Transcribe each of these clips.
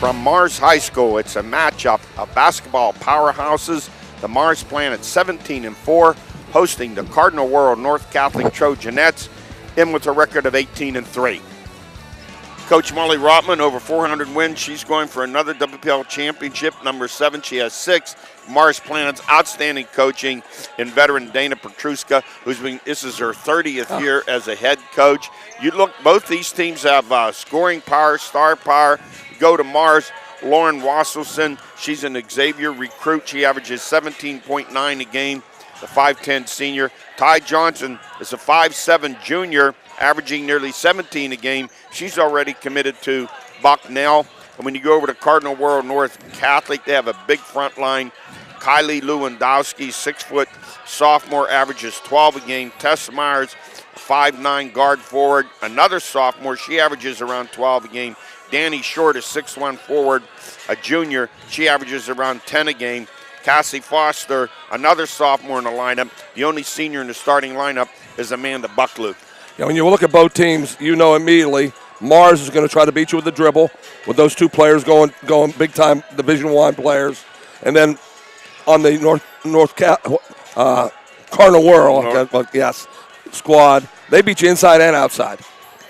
from Mars High School. It's a matchup of basketball powerhouses. The Mars Planet 17-4, hosting the Cardinal World North Catholic Trojanettes, in with a record of 18-3. Coach Molly Rotman, over 400 wins. She's going for another WPL championship, number 7. She has 6. Mars Planet's outstanding coaching in veteran Dana Petruska, this is her 30th year as a head coach. You look, both these teams have scoring power, star power. Go to Mars. Lauren Wasselson, she's an Xavier recruit. She averages 17.9 a game, the 5'10 senior. Ty Johnson is a 5'7 junior, averaging nearly 17 a game. She's already committed to Bucknell. And when you go over to Cardinal World North Catholic, they have a big front line. Kylie Lewandowski, 6-foot sophomore, averages 12 a game. Tess Myers, 5'9 guard forward, another sophomore. She averages around 12 a game. Danny Short is 6'1 forward, a junior. She averages around 10 a game. Cassie Foster, another sophomore in the lineup. The only senior in the starting lineup is Amanda Bucklew. Yeah, when you look at both teams, you know immediately Mars is going to try to beat you with the dribble, with those two players going big-time Division I players. And then on the Cardinal World, squad, they beat you inside and outside.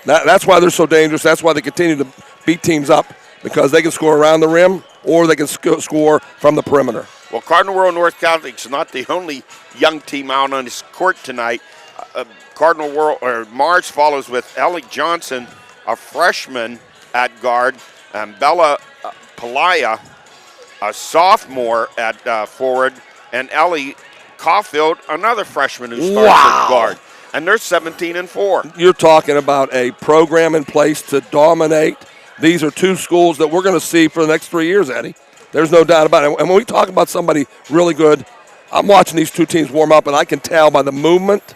That's why they're so dangerous. That's why they continue to beat teams up, because they can score around the rim or they can score from the perimeter. Well, Cardinal World North Catholic's not the only young team out on this court tonight. Mars follows with Ellie Johnson, a freshman at guard, and Bella Palaya, a sophomore at forward, and Ellie Caulfield, another freshman who starts at guard. And they're 17-4. You're talking about a program in place to dominate. These are two schools that we're going to see for the next 3 years, Eddie. There's no doubt about it. And when we talk about somebody really good, I'm watching these two teams warm up, and I can tell by the movement,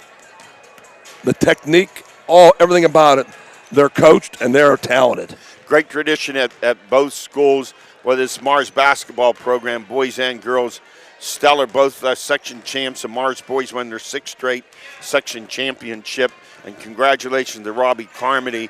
the technique, everything about it, they're coached and they're talented. Great tradition at both schools, whether it's Mars basketball program, boys and girls. Stellar, both section champs. The Mars boys won their 6th straight section championship. And congratulations to Robbie Carmody.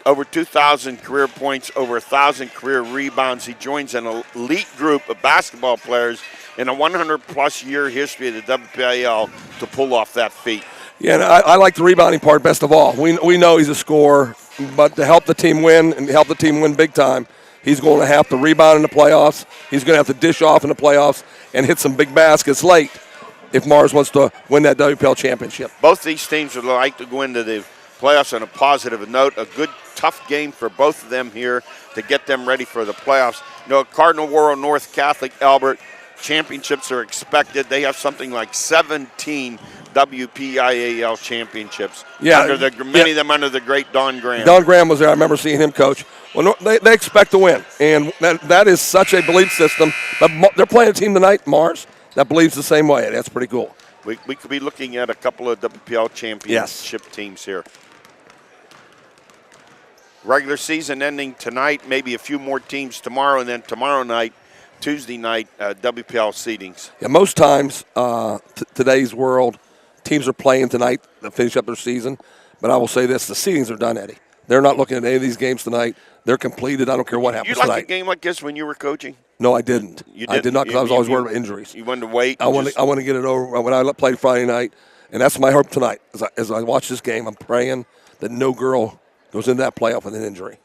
Over 2,000 career points, over 1,000 career rebounds. He joins an elite group of basketball players in a 100-plus year history of the WPIL to pull off that feat. Yeah, and I like the rebounding part best of all. We know he's a scorer, but to help the team win and help the team win big time, he's going to have to rebound in the playoffs. He's going to have to dish off in the playoffs and hit some big baskets late if Mars wants to win that WPL championship. Both these teams would like to go into the playoffs on a positive note. A good, tough game for both of them here to get them ready for the playoffs. You know, Cardinal World North Catholic, Albert, championships are expected. They have something like 17 WPIAL championships. Yeah, many of them under the great Don Graham. Don Graham was there. I remember seeing him coach. Well, they expect to win, and that is such a belief system. But they're playing a team tonight, Mars, that believes the same way. That's pretty cool. We could be looking at a couple of WPL championship teams here. Regular season ending tonight, maybe a few more teams tomorrow, and then tomorrow night, Tuesday night, WPL seedings. Yeah, most times, today's world, teams are playing tonight to finish up their season. But I will say this, the seedings are done, Eddie. They're not looking at any of these games tonight. They're completed. I don't care what happens tonight. You like a game like this when you were coaching? No, I didn't. You didn't? I did not, because I was always worried about injuries. You wanted to wait? I want to get it over. When I played Friday night, and that's my hope tonight. As I watch this game, I'm praying that no girl goes into that playoff with an injury.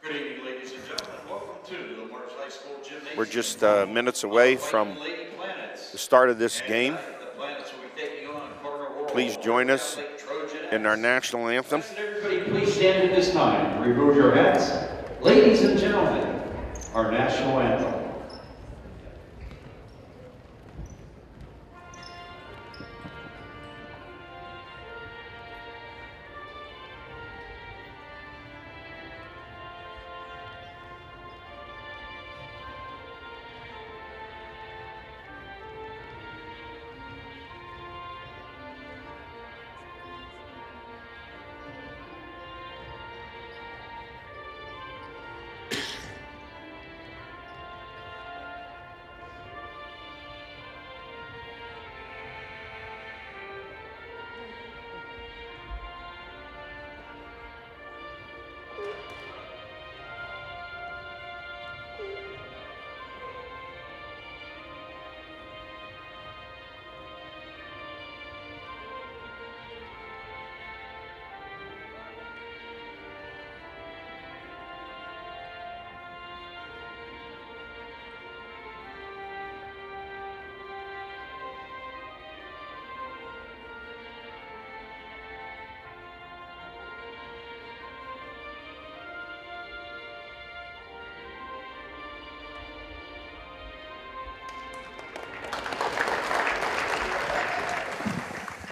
Good evening, ladies and gentlemen. Welcome to the Mars High School Gymnasium. We're just minutes away from the start of this game. Please join us in our national anthem. Everybody, please stand at this time. Remove your hats. Ladies and gentlemen, our national anthem.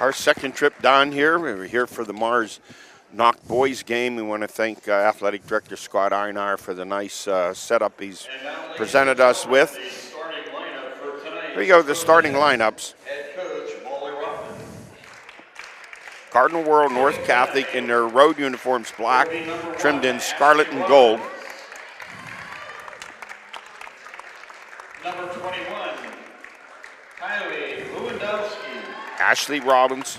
Our second trip down here. We were here for the Mars Knock Boys game. We want to thank Athletic Director Scott Einar for the nice setup he's presented us with. Here you go, the starting lineups. Cardinal World North Catholic in their road uniforms black, trimmed in scarlet and gold. Number 21, Kylie Lewandowski. Ashley Robbins,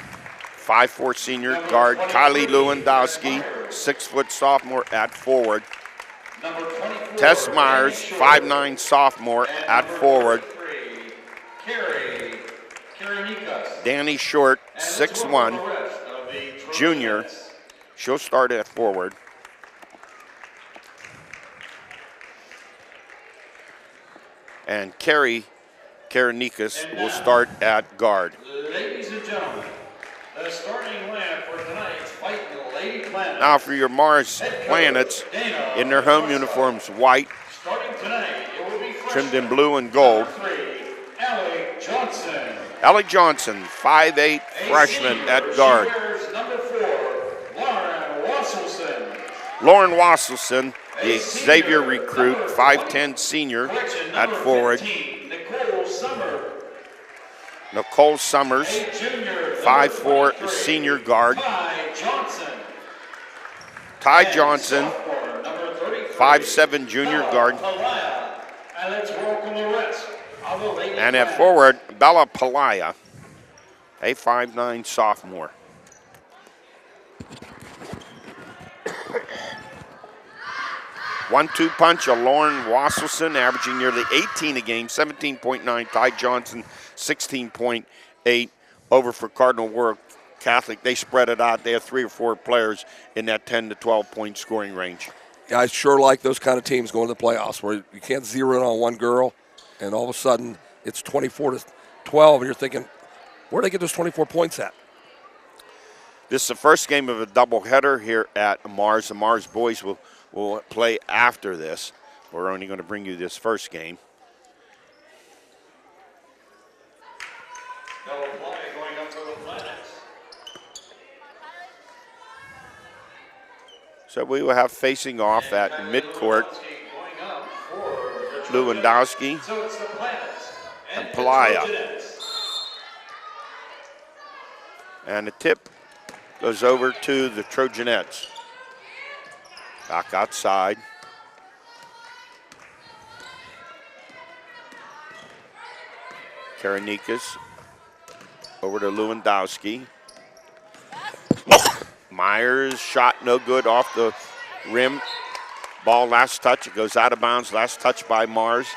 5'4" senior guard. Kylie Lewandowski, 6' sophomore at forward. Tess Myers, 5'9" sophomore at forward. Danny Short, 6'1", junior. She'll start at forward. And Carrie Karanikas will start at guard. Ladies and gentlemen, the starting lineup for tonight's Fight Lady Planet. Now for your Mars Planets, in their home uniforms, white, Starting tonight, it will be trimmed in blue and gold. Number 3, Allie Johnson. Allie Johnson, 5'8", freshman at guard. She wears number 4, Lauren Wasselson. Lauren Wasselson, the Xavier recruit, 5'10" senior at forward. 15, Nicole Summer. Nicole Summers, 5'4" senior guard. Ty Johnson, 5'7" junior guard. And let's welcome the rest of the Lady And at Planet. forward, Bella Palaya, a 5'9" sophomore. One-two punch of Lauren Wasselson, averaging nearly 18 a game, 17.9. Ty Johnson, 16.8. Over for Cardinal World Catholic. They spread it out. They have 3 or 4 players in that 10 to 12-point scoring range. Yeah, I sure like those kind of teams going to the playoffs where you can't zero in on one girl, and all of a sudden it's 24 to 12, and you're thinking, where do they get those 24 points at? This is the first game of a doubleheader here at Mars. The Mars boys will play after this. We're only going to bring you this first game. Double play going up for the Planets. So we will have facing off at midcourt Lewandowski So it's the Planets and the Palaya. Trojanettes. And the tip goes over to the Trojanettes. Back outside. Karanikas over to Lewandowski. Myers shot no good off the rim. Ball last touch, it goes out of bounds. Last touch by Mars.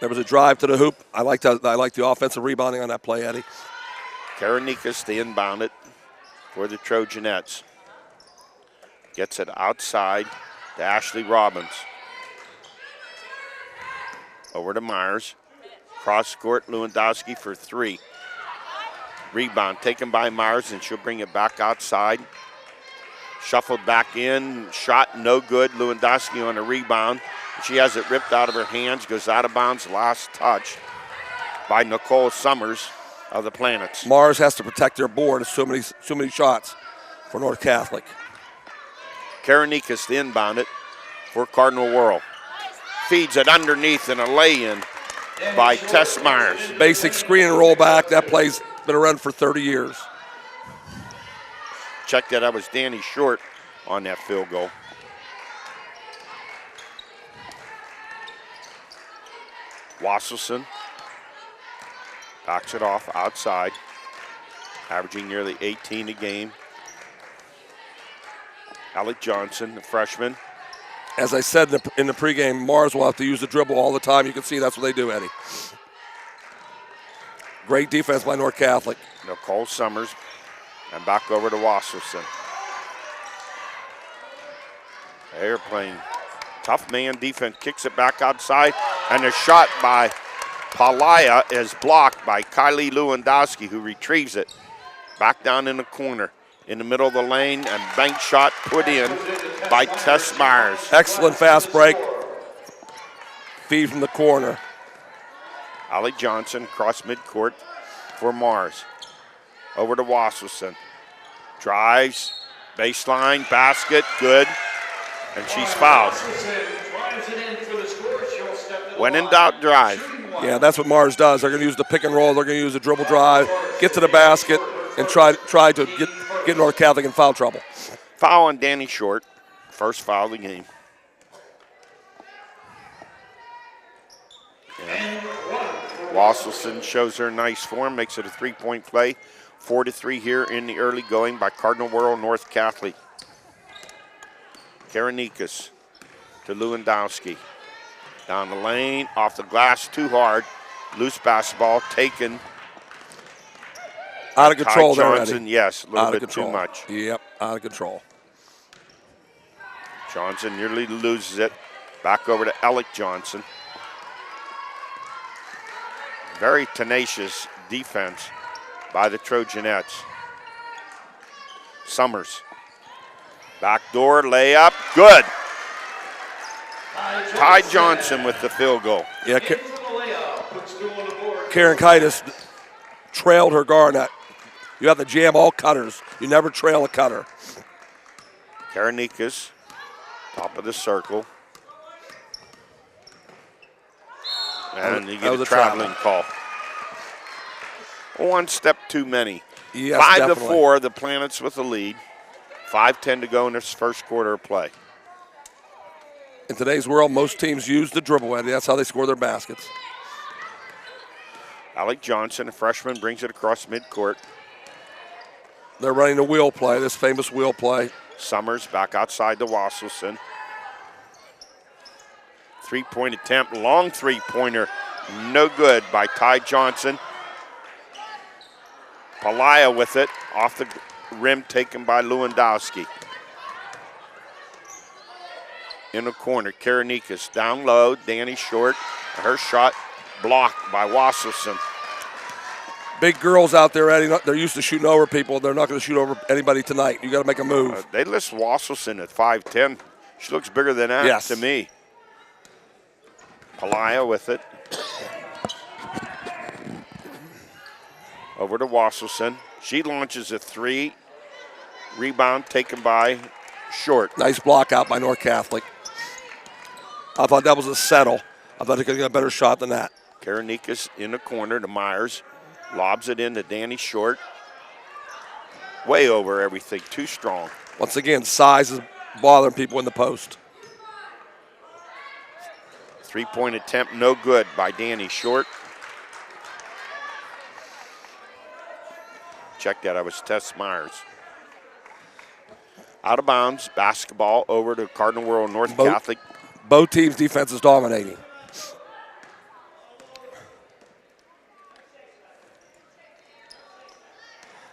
There was a drive to the hoop. I like the offensive rebounding on that play, Eddie. Karanikas to inbound it for the Trojanettes. Gets it outside to Ashley Robbins. Over to Myers. Cross court, Lewandowski for 3. Rebound taken by Myers, and she'll bring it back outside. Shuffled back in, shot no good. Lewandowski on a rebound. She has it ripped out of her hands, goes out of bounds. Last touch by Nicole Summers of the Planets. Mars has to protect their board. It's so many shots for North Catholic. Karanikas to inbound it for Cardinal World. Feeds it underneath and a lay-in by Tess Myers. Basic screen and roll back. That play's been around for 30 years. Check that was Danny Short on that field goal. Wasselson backs it off outside, averaging nearly 18 a game. Alec Johnson, the freshman. As I said in the pregame, Mars will have to use the dribble all the time. You can see that's what they do, Eddie. Great defense by North Catholic. Nicole Summers, and back over to Wasselson. They're playing tough man defense, kicks it back outside, and a shot by Palaya is blocked by Kylie Lewandowski, who retrieves it back down in the corner. In the middle of the lane, and bank shot put in by Tess Myers. Excellent fast break. Feed from the corner. Allie Johnson across midcourt for Mars. Over to Wasselson. Drives, baseline, basket, good. And she's fouled. When in doubt, drive. Yeah, that's what Mars does. They're going to use the pick and roll. They're going to use the dribble drive, get to the basket, and try to get North Catholic in foul trouble. Foul on Danny Short. First foul of the game. Wasselson shows her nice form, makes it a three-point play. 4-3 here in the early going by Cardinal World North Catholic. Karanikas to Lewandowski. Down the lane, off the glass, too hard. Loose basketball taken. Out of control there, Johnson, Eddie. yes, a little bit control. too much. Yep, out of control. Johnson nearly loses it. Back over to Alec Johnson. Very tenacious defense by the Trojanettes. Summers. Backdoor layup, good. Ty Johnson with the field goal. Yeah, Karen Kitus trailed her guard. You have to jam all cutters. You never trail a cutter. Karanikas, top of the circle. And you get a traveling call. One step too many. Yes, 5-4, the Planets with the lead. 5:10 to go in this first quarter of play. In today's world, most teams use the dribble, Eddie. That's how they score their baskets. Alec Johnson, a freshman, brings it across midcourt. They're running the wheel play, this famous wheel play. Summers back outside to Wasselson. Three-point attempt, long three-pointer, no good by Ty Johnson. Palaya with it, off the rim taken by Lewandowski. In the corner, Karanikas down low, Danny Short. Her shot blocked by Wasselson. Big girls out there, Eddie, they're used to shooting over people. They're not going to shoot over anybody tonight. You got to make a move. They list Wasselson at 5'10". She looks bigger than that to me. Palaya with it. Over to Wasselson. She launches a three. Rebound taken by Short. Nice block out by North Catholic. I thought that was a settle. I thought he could get a better shot than that. Karanikas in the corner to Myers. Lobs it in to Danny Short. Way over everything. Too strong. Once again, size is bothering people in the post. Three-point attempt, no good by Danny Short. Check that, I was Tess Myers. Out of bounds, basketball over to Cardinal World North Catholic. Both teams' defense is dominating.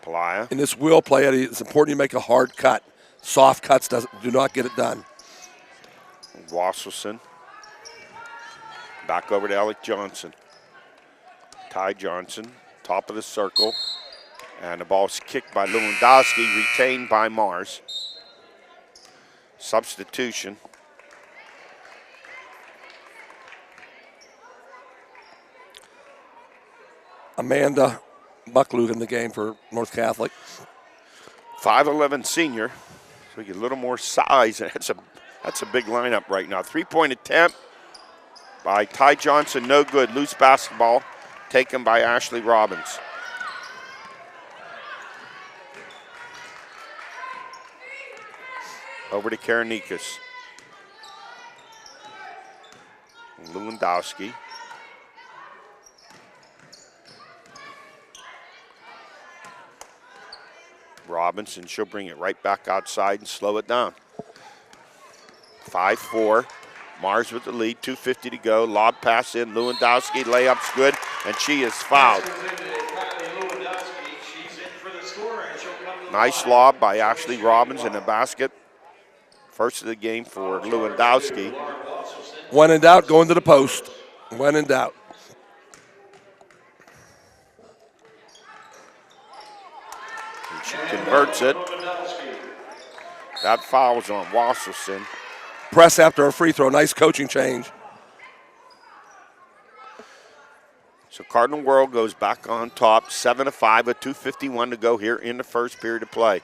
Palaya. In this wheel play, Eddie, it's important you make a hard cut. Soft cuts do not get it done. Wasselson. Back over to Alec Johnson. Ty Johnson, top of the circle. And the ball's kicked by Lewandowski, retained by Mars. Substitution. Amanda Bucklew in the game for North Catholic. 5'11" senior, so we get a little more size. That's a big lineup right now. Three-point attempt by Ty Johnson, no good. Loose basketball taken by Ashley Robbins. Over to Karanikas. Lewandowski. Robinson, she'll bring it right back outside and slow it down. 5-4. Mars with the lead, 2:50 to go. Lob pass in, Lewandowski, layup's good, and she is fouled. Nice lob by Ashley Robbins in the basket. First of the game for Lewandowski. When in doubt, go into the post. When in doubt. And she converts it. That foul's on Wasselson. Press after a free throw. Nice coaching change. So So Cardinal World goes back on top, 7-5 with 2:51 to go here in the first period of play.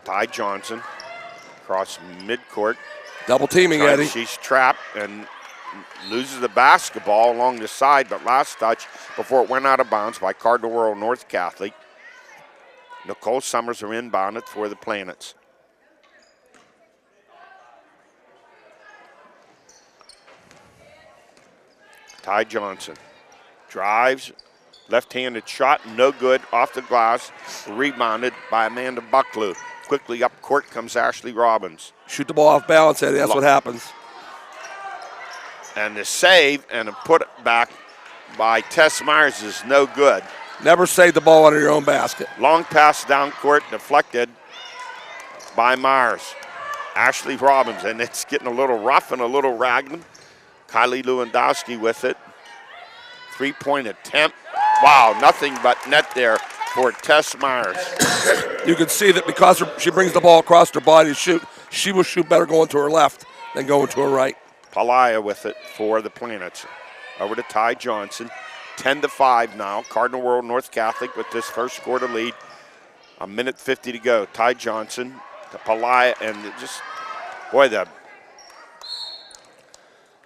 Ty Johnson across midcourt. Double teaming, Eddie. She's trapped and loses the basketball along the side, but last touch before it went out of bounds by Cardinal World North Catholic. Nicole Summers are inbounded for the Planets. Ty Johnson drives, left-handed shot, no good, off the glass, rebounded by Amanda Bucklew. Quickly up court comes Ashley Robbins. Shoot the ball off balance, Eddie. That's what happens. And the save and a put back by Tess Myers is no good. Never save the ball under your own basket. Long pass down court, deflected by Myers. Ashley Robbins, and it's getting a little rough and a little ragged. Kylie Lewandowski with it. Three-point attempt. Wow, nothing but net there for Tess Myers. You can see that because she brings the ball across her body to shoot, she will shoot better going to her left than going to her right. Palaya with it for the Planets. Over to Ty Johnson. 10-5 now. Cardinal World North Catholic with this first quarter lead. 1:50 to go. Ty Johnson to Palaya, and just, boy, the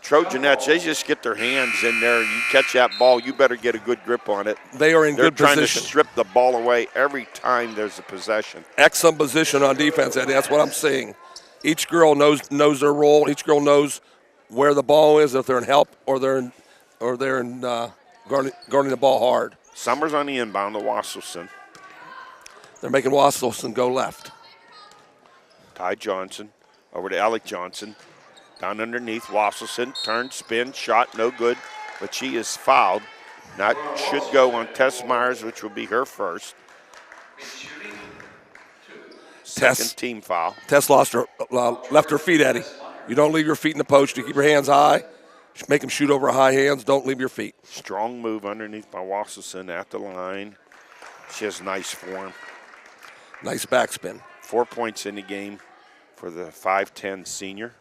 Trojanettes, they just get their hands in there. You catch that ball, you better get a good grip on it. They are in good position. They're trying to strip the ball away every time there's a possession. Excellent position on defense, Eddie. That's what I'm seeing. Each girl knows their role. Each girl knows where the ball is, if they're in help or they're in guarding the ball hard. Summers on the inbound to Wasselson. They're making Wasselson go left. Ty Johnson over to Alec Johnson. Down underneath, Wasselson, turn, spin, shot, no good, but she is fouled. That should go on Tess Myers, which will be her first. Second team foul. Tess left her feet, Eddie. You don't leave your feet in the post. You keep your hands high. Make them shoot over high hands. Don't leave your feet. Strong move underneath by Wasselson at the line. She has nice form. Nice backspin. 4 points in the game for the 5'10 senior.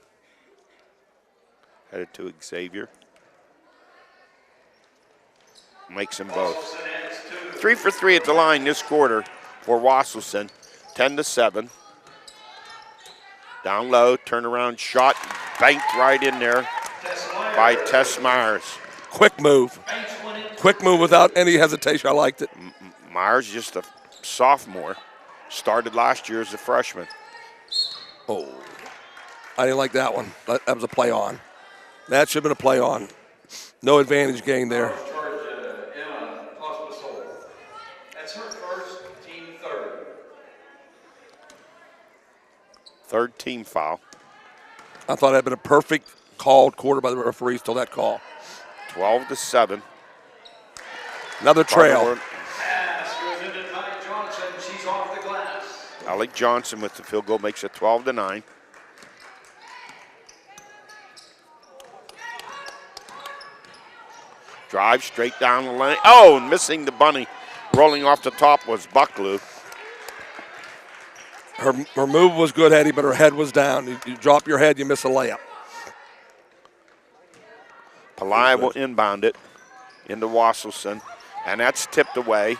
Headed to Xavier. Makes them both. 3 for 3 at the line this quarter for Wasselson. 10-7. Down low, turnaround shot, banked right in there by Tess Myers. Quick move. Quick move without any hesitation. I liked it. Myers, just a sophomore, started last year as a freshman. Oh, I didn't like that one. That was a play on. That should have been a play on. No advantage gained there. That's her first, team third. Third team foul. I thought it had been a perfect called quarter by the referees till that call. 12-7. Another trail. Pass goes into Ty Johnson. She's off the glass. Alec Johnson with the field goal makes it 12-9. Drive straight down the lane. Oh, missing the bunny. Rolling off the top was Bucklew. Her move was good, Eddie, but her head was down. You drop your head, you miss a layup. Palaya will inbound it into Wasselson, and that's tipped away.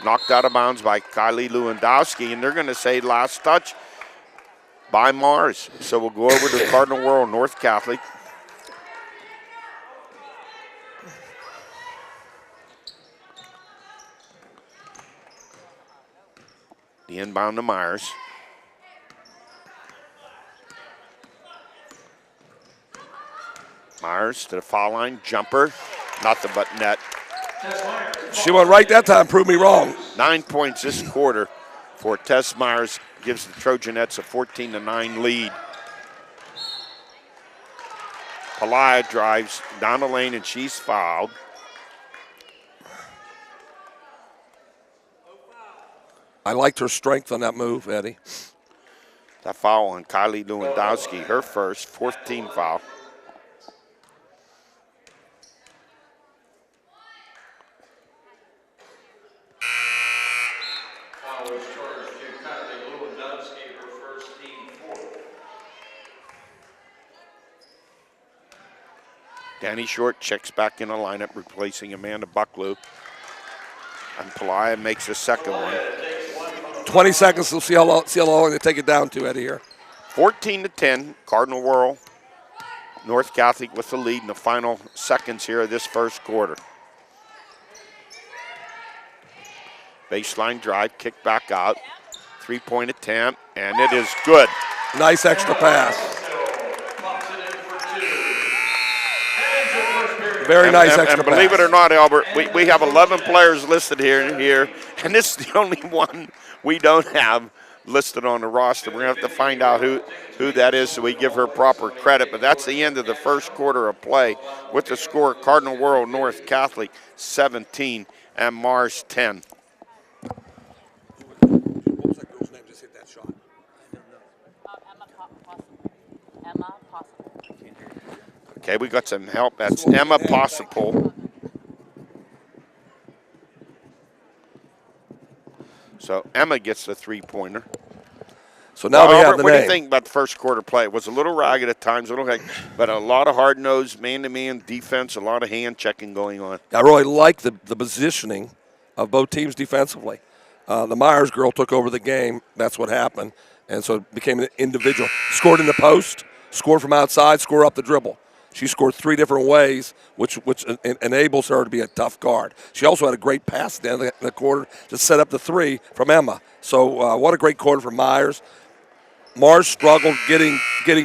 Knocked out of bounds by Kylie Lewandowski, and they're going to say last touch by Mars. So we'll go over to Cardinal World North Catholic. The inbound to Myers. Myers to the foul line, jumper, nothing but net. She went right that time, proved me wrong. 9 points this quarter for Tess Myers, gives the Trojanettes a 14-9 lead. Palaya drives down the lane and she's fouled. I liked her strength on that move, Eddie. That foul on Kylie Lewandowski, her first, fourth team foul. Foul was charged to Kylie Lewandowski, her first, team fourth. Danny Short checks back in the lineup, replacing Amanda Bucklew. And Pelaya makes the second one. 20 seconds. We'll see how long they take it down to, Eddie, here. 14-10, Cardinal Whirl. North Catholic with the lead in the final seconds here of this first quarter. Baseline drive, kick back out. 3-point attempt, and it is good. Nice extra pass. Very nice extra and believe it or not, Albert, we have 11 players listed here, and this is the only one we don't have listed on the roster. We're going to have to find out who that is so we give her proper credit. But that's the end of the first quarter of play with the score Cardinal Whirl North Catholic 17 and Mars 10. Okay, we got some help. That's Emma Possible. So Emma gets the three-pointer. So now we have the What name. do you think about the first quarter play? It was a little ragged at times, but a lot of hard-nosed man-to-man defense, a lot of hand-checking going on. I really like the positioning of both teams defensively. The Myers girl took over the game. That's what happened. And so it became an individual. Scored in the post, scored from outside, scored up the dribble. She scored 3 different ways, which enables her to be a tough guard. She also had a great pass at the end of the quarter to set up the 3 from Emma. So what a great quarter for Myers. Mars struggled getting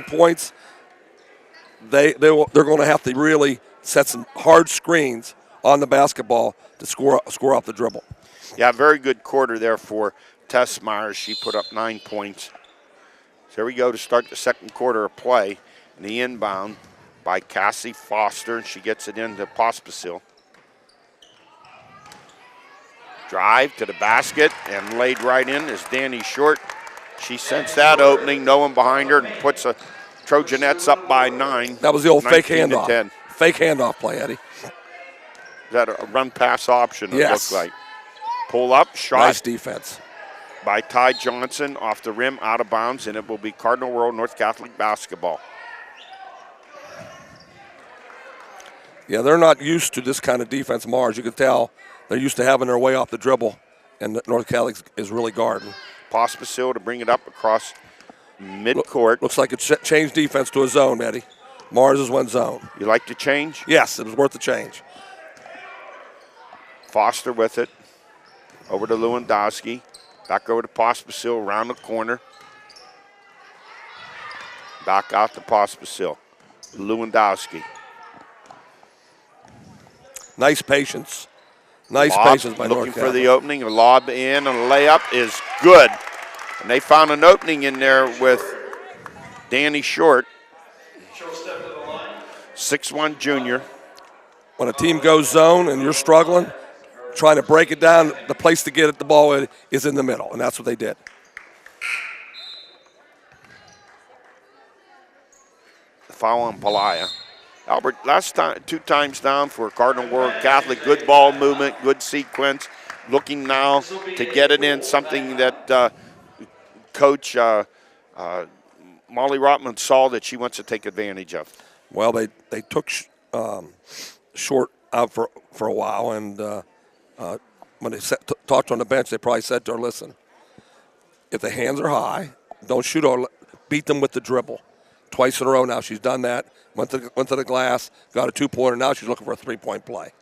points. They're going to have to really set some hard screens on the basketball to score off the dribble. Yeah, very good quarter there for Tess Myers. She put up 9 points. So here we go to start the second quarter of play. And the inbound by Cassie Foster, and she gets it into Pospisil. Drive to the basket and laid right in is Danny Short. She sensed that opening, no one behind her, and puts the Trojanettes up by 9. That was the old fake 19 to handoff. 10. Fake handoff play, Eddie. Is that a run-pass option, it Yes. looked like? Pull up, shot. Nice defense. By Ty Johnson off the rim, out of bounds, and it will be Cardinal Whirl North Catholic basketball. Yeah, they're not used to this kind of defense, Mars. You can tell they're used to having their way off the dribble, and North Catholic is really guarding. Pospisil to bring it up across midcourt. Looks like it's changed defense to a zone, Eddie. Mars is one zone. You like to change? Yes, it was worth the change. Foster with it. Over to Lewandowski. Back over to Pospisil, around the corner. Back out to Pospisil. Lewandowski. Nice patience. Nice Lob, patience by North looking Catholic. for the opening. A lob in, and a layup is good. And they found an opening in there with Danny Short. 6'1" junior. When a team goes zone and you're struggling, trying to break it down, the place to get at the ball is in the middle, and that's what they did. The foul on Pelaya. Albert, last time, 2 times down for Cardinal Whirl Catholic. Good ball movement, good sequence. Looking now to get it in, something that Coach Molly Rotman saw that she wants to take advantage of. Well, they took Short out for a while, and when they talked on the bench, they probably said to her, listen, if the hands are high, don't shoot or beat them with the dribble. Twice in a row now she's done that. Went to the glass, got a 2-pointer. Now she's looking for a 3-point play.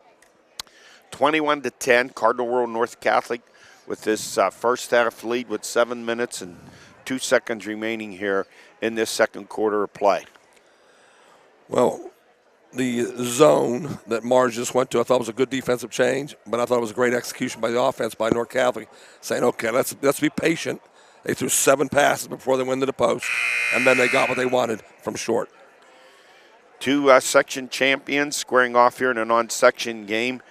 21-10, Cardinal Whirl North Catholic with this first half lead with 7 minutes and 2 seconds remaining here in this second quarter of play. Well, the zone that Mars just went to, I thought was a good defensive change, but I thought it was a great execution by the offense by North Catholic, saying, okay, let's be patient. They threw 7 passes before they went to the post, and then they got what they wanted from Short. 2 section champions squaring off here in a non-section game.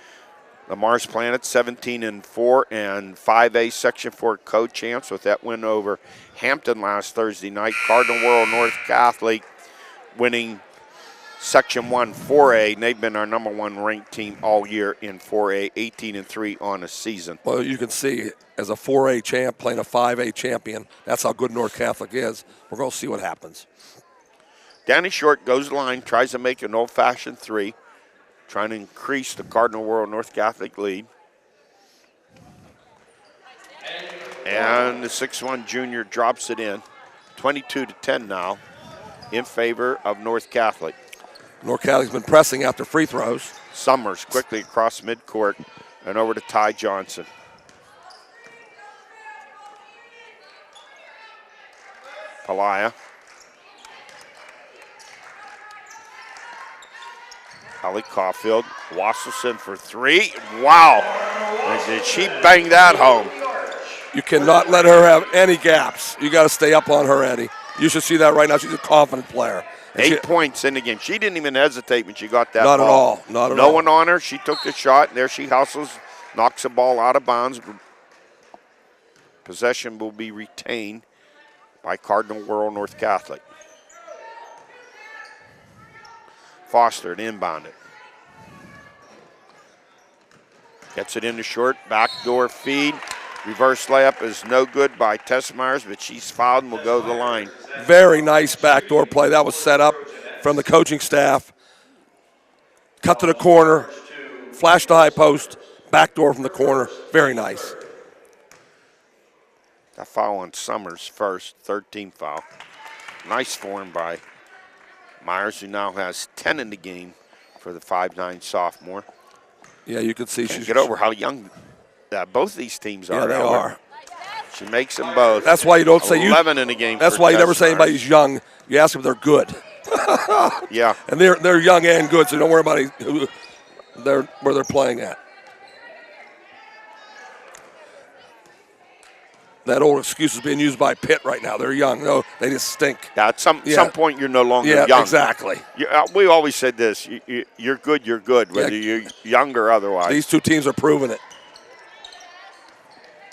The Mars Planet 17-4 and 5A Section 4 co-champs with that win over Hampton last Thursday night. Cardinal Whirl North Catholic winning Section 1 4A, and they've been our number 1 ranked team all year in 4A, 18-3 on a season. Well, you can see as a 4A champ playing a 5A champion, that's how good North Catholic is. We're going to see what happens. Danny Short goes to the line, tries to make an old-fashioned three, trying to increase the Cardinal World North Catholic lead. And the 6'1" junior drops it in. 22-10 now in favor of North Catholic. North Catholic's been pressing after free throws. Summers quickly across midcourt and over to Ty Johnson. Pelaya. Holly Caulfield. Wasselson for three. Wow. And did she bang that home? You cannot let her have any gaps. You got to stay up on her, Eddie. You should see that right now. She's a confident player. And 8 points in the game. She didn't even hesitate when she got that ball. Not at all. Not at all. all. No one on her. She took the shot, and there she hustles, knocks the ball out of bounds. Possession will be retained by Cardinal World North Catholic. Foster to inbound it. Gets it into short, backdoor feed. Reverse layup is no good by Tess Myers, but she's fouled and will go to the line. Very nice backdoor play. That was set up from the coaching staff. Cut to the corner, flash to high post, backdoor from the corner. Very nice. That foul on Summers first, 13 foul. Nice form by Myers, who now has 10 in the game for the 5'9" sophomore. Yeah, you can see she's get over how young both these teams are. Yeah, they are. She makes them both. That's why you don't say 11 in the game. That's why you never say anybody's young. You ask them if they're good. Yeah. And they're young and good, so don't worry about where they're playing at. That old excuse is being used by Pitt right now. They're young. No, they just stink. Yeah, at some point you're no longer young. Yeah, exactly. We always said this. You're good, whether you're young or otherwise. These two teams are proving it.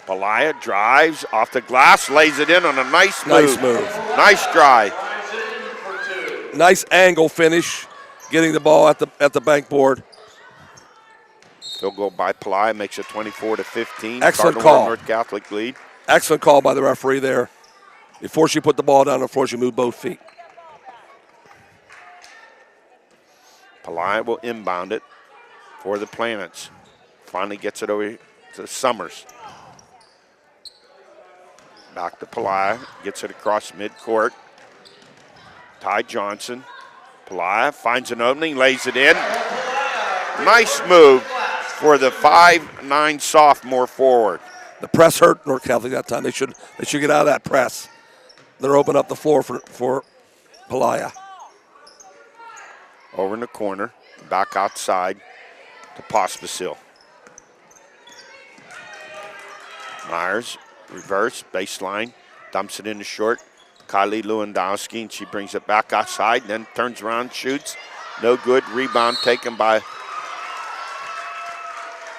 Pelaya drives off the glass, lays it in on a nice move. Nice move. Nice drive. Nice angle finish, getting the ball at the bank board. Field goal by Pelaya makes it 24-15. Excellent call. North Catholic lead. Excellent call by the referee there. Before she put the ball down, before she moved both feet. Pelaya will inbound it for the Planets. Finally gets it over to Summers. Back to Pelaya, gets it across midcourt. Ty Johnson. Pelaya finds an opening, lays it in. Nice move for the 5'9" sophomore forward. The press hurt North Catholic that time. They should get out of that press. They're opening up the floor for Pelaya. Over in the corner, back outside to Pospisil. Myers, reverse, baseline, dumps it into short. Kylie Lewandowski, and she brings it back outside, and then turns around, shoots. No good. Rebound taken by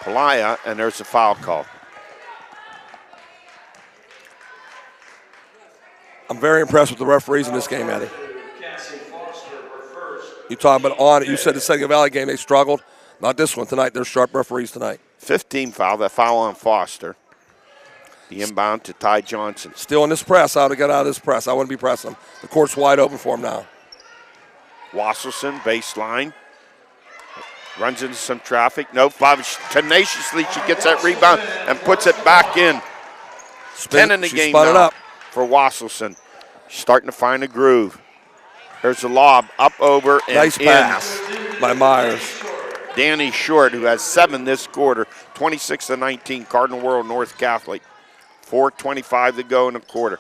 Pelaya, and there's a foul call. I'm very impressed with the referees in this game, Eddie. You talking about on it. You said the Second Valley game they struggled. Not this one tonight. They're sharp referees tonight. 15 foul. That foul on Foster. The inbound to Ty Johnson. Still in this press. I would have got out of this press. I wouldn't be pressing. The court's wide open for him now. Wasselson, baseline. Runs into some traffic. Nope. Tenaciously, she gets that rebound and puts it back in. 10 in the game now. Spun it up. For Wasselson. Starting to find a groove. There's a lob up over and nice pass by Myers. Danny Short, who has 7 this quarter, 26-19, Cardinal World North Catholic. 4:25 to go in the quarter.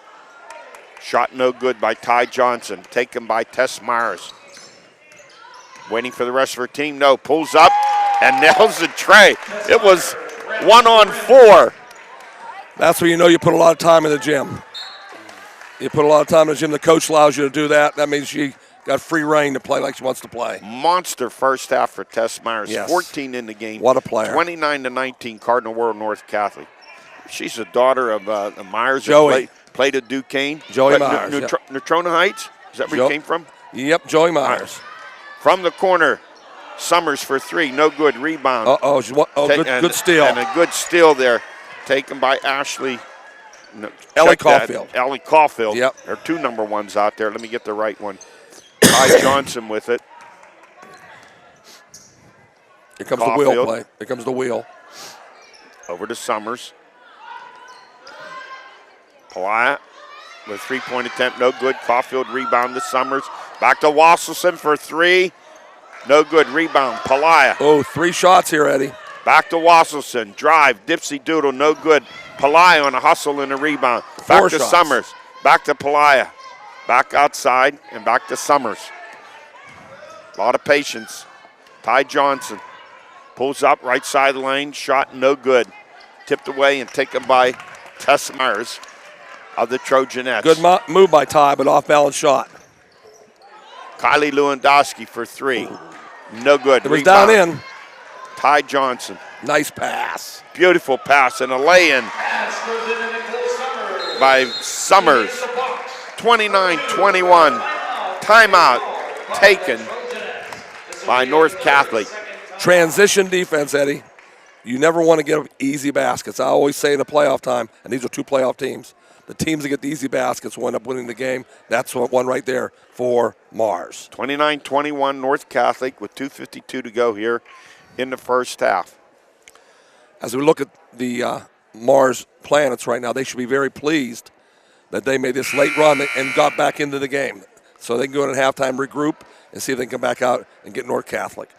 Shot no good by Ty Johnson. Taken by Tess Myers. Waiting for the rest of her team. No, pulls up and nails the tray. It was 1-on-4. That's where you know you put a lot of time in the gym. You put a lot of time in the gym. The coach allows you to do that. That means she got free reign to play like she wants to play. Monster first half for Tess Myers. Yes. 14 in the game. What a player. 29-19, Cardinal World North Catholic. She's the daughter of Myers. Joey. Played at Duquesne. Joey Myers. Natrona Heights? Is that where you came from? Yep, Joey Myers. From the corner, Summers for 3. No good. Rebound. Good steal. And a good steal there. Taken by Ashley. Ellie Caulfield. Ellie Caulfield. Yep. There are 2 number 1s out there. Let me get the right one. Ty Johnson with it. Here comes the wheel play. Here comes the wheel. Over to Summers. Palaia with three-point attempt, no good. Caulfield rebound to Summers. Back to Wasselson for three. No good. Rebound. Palaia. Oh, 3 shots here, Eddie. Back to Wasselson. Drive. Dipsy Doodle. No good. Palaia on a hustle and a rebound. Back 4 to shots. Summers. Back to Palaia. Back outside and back to Summers. A lot of patience. Ty Johnson pulls up right side of the lane. Shot no good. Tipped away and taken by Tess Myers of the Trojanettes. Good move by Ty, but off-balance shot. Kylie Lewandowski for three. No good. It was down in. Ty Johnson. Nice pass. Beautiful pass and a lay-in by Summers. 29-21. Timeout taken by North Catholic. Transition defense, Eddie. You never want to get easy baskets. I always say in the playoff time, and these are 2 playoff teams, the teams that get the easy baskets will end up winning the game. That's one right there for Mars. 29-21 North Catholic with 2:52 to go here in the first half. As we look at the Mars Planets right now, they should be very pleased that they made this late run and got back into the game. So they can go in at halftime, regroup, and see if they can come back out and get North Catholic.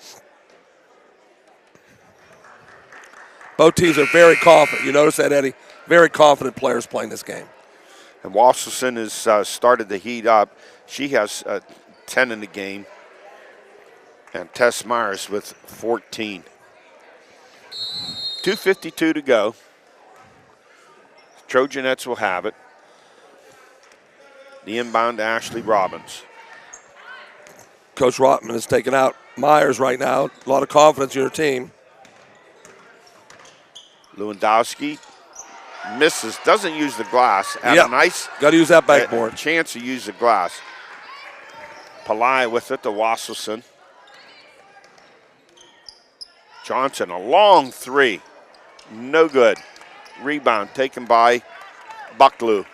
Both teams are very confident. You notice that, Eddie? Very confident players playing this game. And Wasselson has started to heat up. She has 10 in the game. And Tess Myers with 14. 2:52 to go. Trojanettes will have it. The inbound to Ashley Robbins. Coach Rotman has taken out Myers right now. A lot of confidence in your team. Lewandowski misses, doesn't use the glass. Had a nice got to use that backboard. Chance to use the glass. Palaia with it to Wasselson. Johnson, a long three. No good. Rebound taken by Bucklew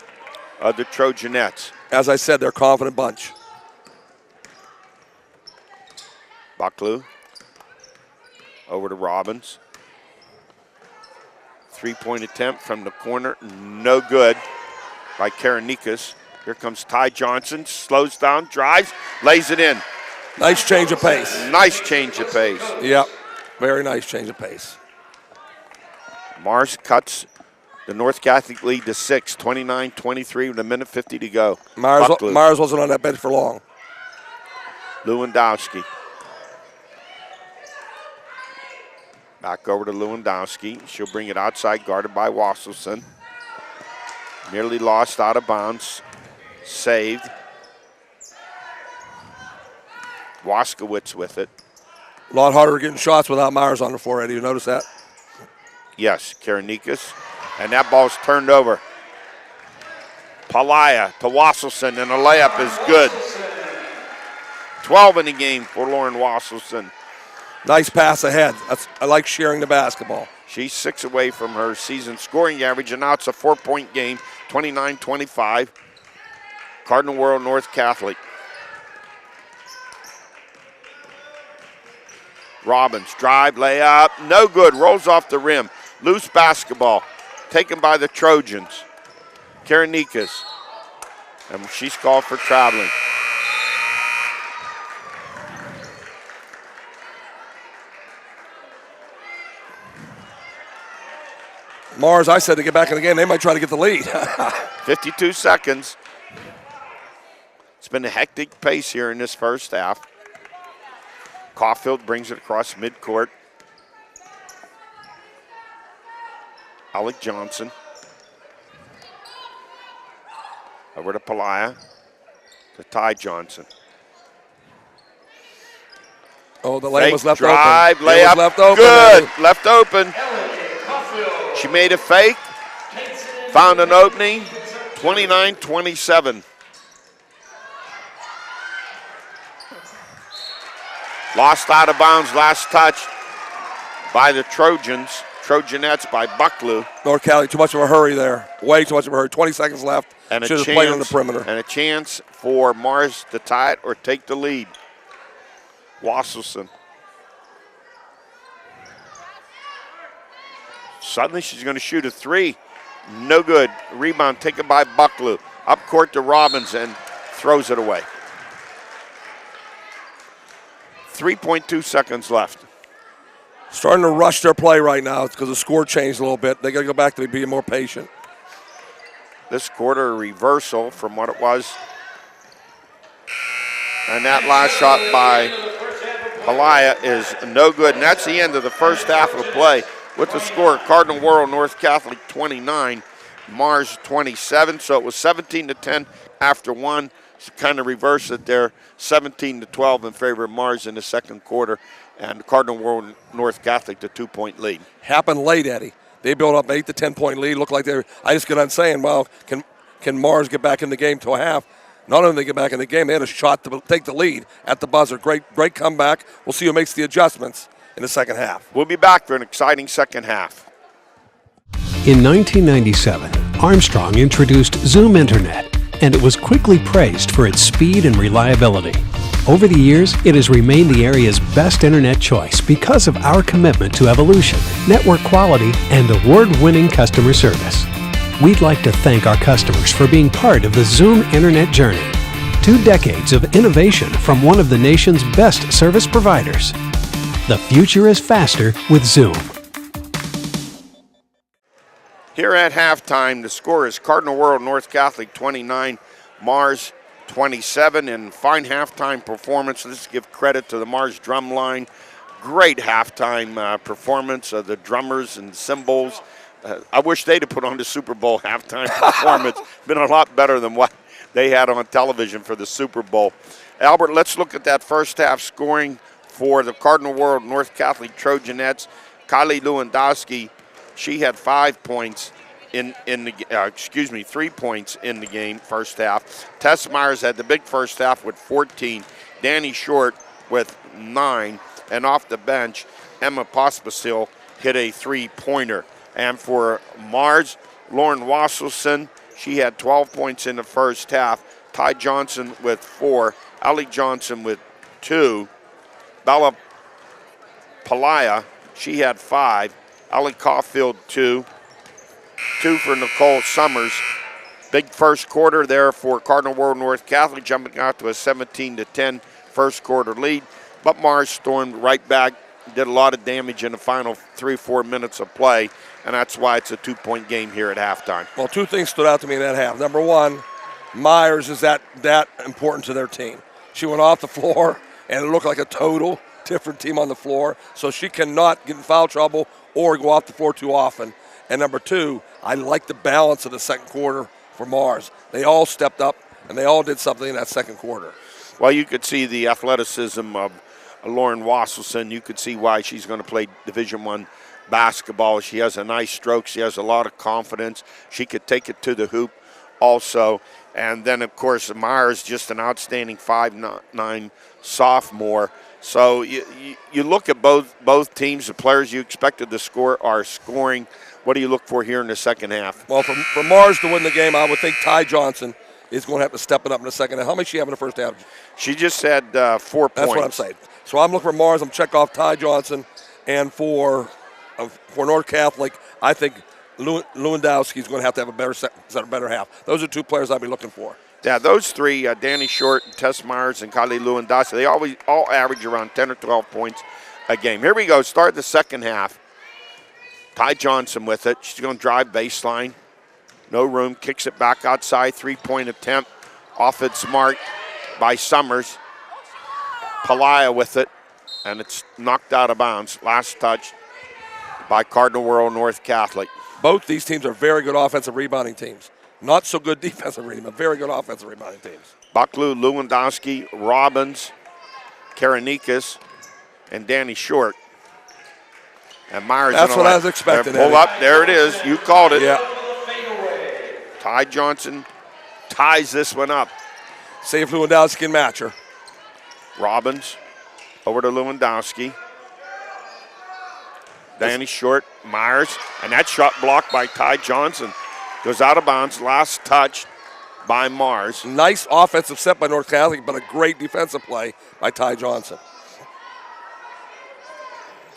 of the Trojanettes. As I said, they're a confident bunch. Bucklew over to Robbins. Three-point attempt from the corner, no good by Karanikas. Here comes Ty Johnson, slows down, drives, lays it in. Nice change of pace. Nice change of pace. Yep, very nice change of pace. Mars cuts the North Catholic lead to 6, 29-23 with a minute 50 to go. Mars wasn't on that bench for long. Lewandowski. Back over to Lewandowski. She'll bring it outside, guarded by Wasselson. Nearly lost out of bounds. Saved. Waskowitz with it. A lot harder getting shots without Myers on the floor, Eddie. You notice that? Yes, Karanikas. And that ball's turned over. Palaia to Wasselson, and a layup is good. 12 in the game for Lauren Wasselson. Nice pass ahead. I like sharing the basketball. She's 6 away from her season scoring average, and now it's a 4-point game, 29-25. Cardinal World North Catholic. Robbins, drive, layup, no good, rolls off the rim. Loose basketball, taken by the Trojans. Karanikas, and she's called for traveling. Mars, I said to get back in the game, they might try to get the lead. 52 seconds. It's been a hectic pace here in this first half. Caulfield brings it across midcourt. Alec Johnson. Over to Palaia. To Ty Johnson. Oh, the lane was left drive, open. Layup, left open. Good, Eddie. left open. She made a fake, found an opening, 29-27. Lost out of bounds, last touch by the Trojans. Trojanettes by Bucklew. North Cali, too much of a hurry there. Way too much of a hurry. 20 seconds left. And should have played on the perimeter. And a chance for Mars to tie it or take the lead. Wasselson. Suddenly she's going to shoot a three. No good. Rebound taken by Bucklew. Up court to Robbins and throws it away. 3.2 seconds left. Starting to rush their play right now because the score changed a little bit. They got to go back to being more patient. This quarter, a reversal from what it was. And that last shot by Halaya is no good. And that's the end of the first half of play. With the score, Cardinal World North Catholic 29, Mars 27. So it was 17-10 after one. So kind of reversed it there, 17-12 in favor of Mars in the second quarter. And Cardinal World North Catholic the 2-point lead. Happened late, Eddie. They built up an 8 to 10 point lead. Looked like they were. I just got on saying, well, can Mars get back in the game to a half? Not only did they get back in the game, they had a shot to take the lead at the buzzer. Great comeback. We'll see who makes the adjustments in the second half. We'll be back for an exciting second half. In 1997, Armstrong introduced Zoom Internet, and it was quickly praised for its speed and reliability. Over the years, it has remained the area's best internet choice because of our commitment to evolution, network quality, and award-winning customer service. We'd like to thank our customers for being part of the Zoom Internet journey. 2 decades of innovation from one of the nation's best service providers. The future is faster with Zoom. Here at halftime, the score is Cardinal World North Catholic 29, Mars 27, and fine halftime performance. Let's give credit to the Mars drum line. Great halftime performance of the drummers and cymbals. I wish they'd have put on the Super Bowl halftime performance. Been a lot better than what they had on television for the Super Bowl. Albert, let's look at that first half scoring for the Cardinal World North Catholic Trojanettes. Kylie Lewandowski, she had 5 points in the 3 points in the game first half. Tess Myers had the big first half with 14. Danny Short with 9. And off the bench, Emma Pospisil hit a 3-pointer. And for Mars, Lauren Wasselson, she had 12 points in the first half. Ty Johnson with 4. Allie Johnson with 2. Bella Palaya, she had 5. Allie Caulfield, 2. 2 for Nicole Summers. Big first quarter there for Cardinal World North Catholic, jumping out to a 17-10 first quarter lead. But Mars stormed right back, did a lot of damage in the final 3-4 minutes of play, and that's why it's a 2-point game here at halftime. Well, 2 things stood out to me in that half. Number one, Myers is that important to their team. She went off the floor, and it looked like a total different team on the floor, so she cannot get in foul trouble or go off the floor too often. And number 2, I like the balance of the second quarter for Mars. They all stepped up, and they all did something in that second quarter. Well, you could see the athleticism of Lauren Wasselson. You could see why she's going to play Division I basketball. She has a nice stroke. She has a lot of confidence. She could take it to the hoop also. And then, of course, Myers, just an outstanding 5'9" sophomore. So you look at both teams, the players you expected to score are scoring. What do you look for here in the second half? Well, for Mars to win the game, I would think Ty Johnson is going to have to step it up in the second half. How many did she have in the first half? She just had 4 points. That's what I'm saying. So I'm looking for Mars. I'm check off Ty Johnson. And for North Catholic, I think Lewandowski is going to have a better half. Those are 2 players I'll be looking for. Yeah, those 3, Danny Short, Tess Myers, and Kylie Lewandowski, they always all average around 10 or 12 points a game. Here we go. Start the second half. Ty Johnson with it. She's going to drive baseline. No room. Kicks it back outside. 3-point attempt. Off its mark by Summers. Palaya with it. And it's knocked out of bounds. Last touch by Cardinal World North Catholic. Both these teams are very good offensive rebounding teams. Not so good defensive rebounding, but very good offensive rebounding teams. Bucklew, Lewandowski, Robbins, Karanikas, and Danny Short. And Myers. That's what I was expecting. Pull up. There it is. You called it. Yeah. Ty Johnson ties this one up. See if Lewandowski can match her. Robbins over to Lewandowski. Danny Short, Myers, and that shot blocked by Ty Johnson. Goes out of bounds, last touch by Mars. Nice offensive set by North Catholic, but a great defensive play by Ty Johnson.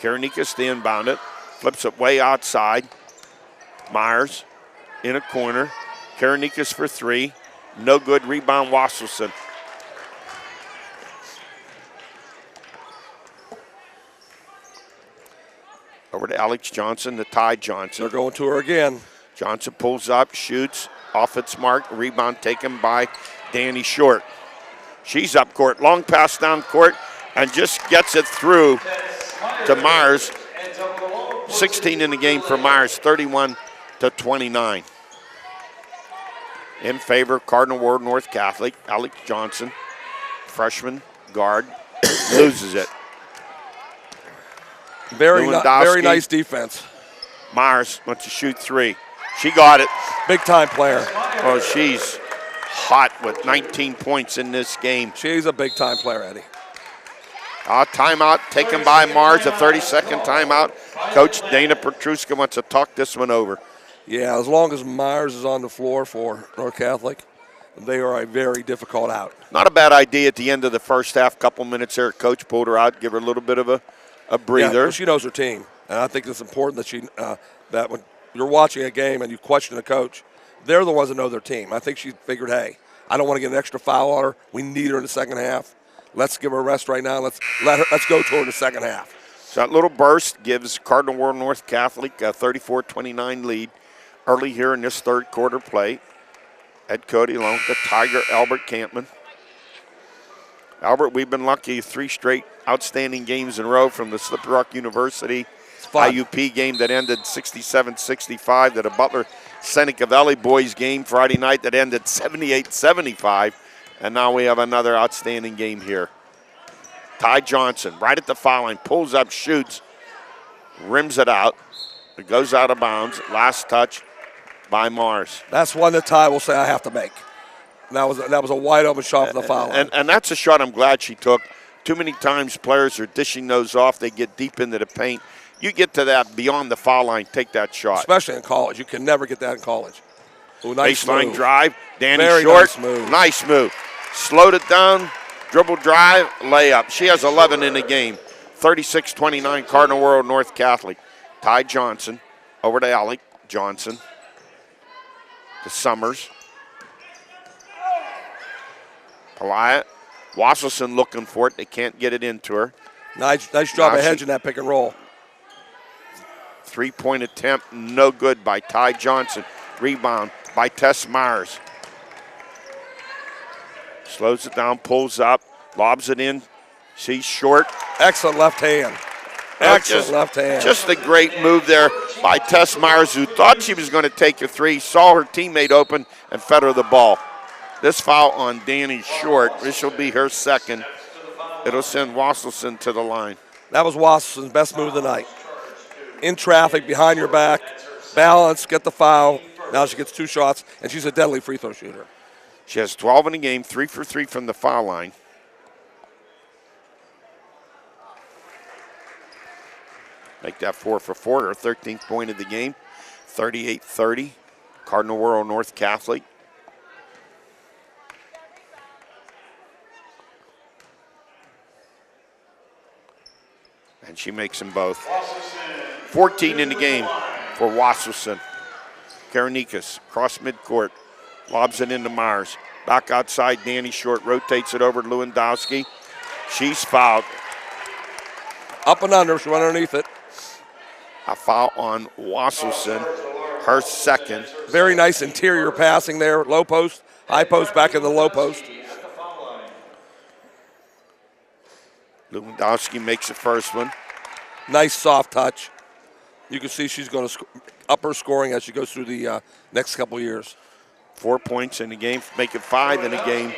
Karanikas the inbound it, flips it way outside. Myers in a corner. Karanikas for three. No good, rebound Wasselson. Over to Alex Johnson, to Ty Johnson. They're going to her again. Johnson pulls up, shoots, off its mark. Rebound taken by Danny Short. She's up court, long pass down court, and just gets it through to Myers. 16 in the game for Myers, 31-29. In favor of Cardinal World North Catholic. Alex Johnson, freshman guard, loses it. Very nice defense. Myers wants to shoot three. She got it. Big time player. Oh, she's hot with 19 points in this game. She's a big time player, Eddie. Timeout taken by Mars, a 30-second timeout. Coach Dana Petruska wants to talk this one over. Yeah, as long as Myers is on the floor for North Catholic, they are a very difficult out. Not a bad idea at the end of the first half, couple minutes there. Coach pulled her out, give her a little bit of a breather. Yeah, she knows her team, and I think it's important that that when you're watching a game and you question a coach, they're the ones that know their team. I think she figured, hey, I don't want to get an extra foul on her. We need her in the second half. Let's give her a rest right now. Let's go to her in the second half. So that little burst gives Cardinal World North Catholic a 34-29 lead early here in this third quarter play. Ed Cody along with the Tiger Albert Campman. Albert, we've been lucky 3 straight outstanding games in a row from the Slippery Rock University IUP game that ended 67-65 to the Butler Seneca Valley boys game Friday night that ended 78-75. And now we have another outstanding game here. Ty Johnson right at the foul line, pulls up, shoots, rims it out. It goes out of bounds. Last touch by Mars. That's one that Ty will say I have to make. That was a wide open shot from the foul line. And that's a shot I'm glad she took. Too many times players are dishing those off. They get deep into the paint. You get to that beyond the foul line, take that shot. Especially in college. You can never get that in college. Ooh, nice baseline move. drive. Danny Very Short. nice move. Slowed it down. Dribble drive. Layup. She has 11 in the game. 36-29 Cardinal World North Catholic. Ty Johnson over to Alec Johnson. To Summers. Paliah. Wasselson looking for it. They can't get it into her. Nice job of hedging that pick and roll. 3-point attempt, no good by Ty Johnson. Rebound by Tess Myers. Slows it down, pulls up, lobs it in. She's short. Excellent left hand. Excellent left hand. Just a great move there by Tess Myers, who thought she was going to take a three, saw her teammate open, and fed her the ball. This foul on Danny Short, this will be her second. It'll send Wasselson to the line. That was Wasselson's best move of the night. In traffic, behind your back, balance, get the foul. Now she gets 2 shots, and she's a deadly free throw shooter. She has 12 in the game, 3 for 3 from the foul line. Make that 4 for 4, her 13th point of the game. 38-30, Cardinal World North Catholic. And she makes them both. 14 in the game for Wasselson. Karanikas, cross midcourt, lobs it into Myers. Back outside, Danny Short rotates it over to Lewandowski. She's fouled. Up and under, she went underneath it. A foul on Wasselson, her second. Very nice interior passing there. Low post, high post, back in the low post. Lewandowski makes the first one. Nice soft touch. You can see she's going to up her scoring as she goes through the next couple years. 4 points in the game, make it 5 in the game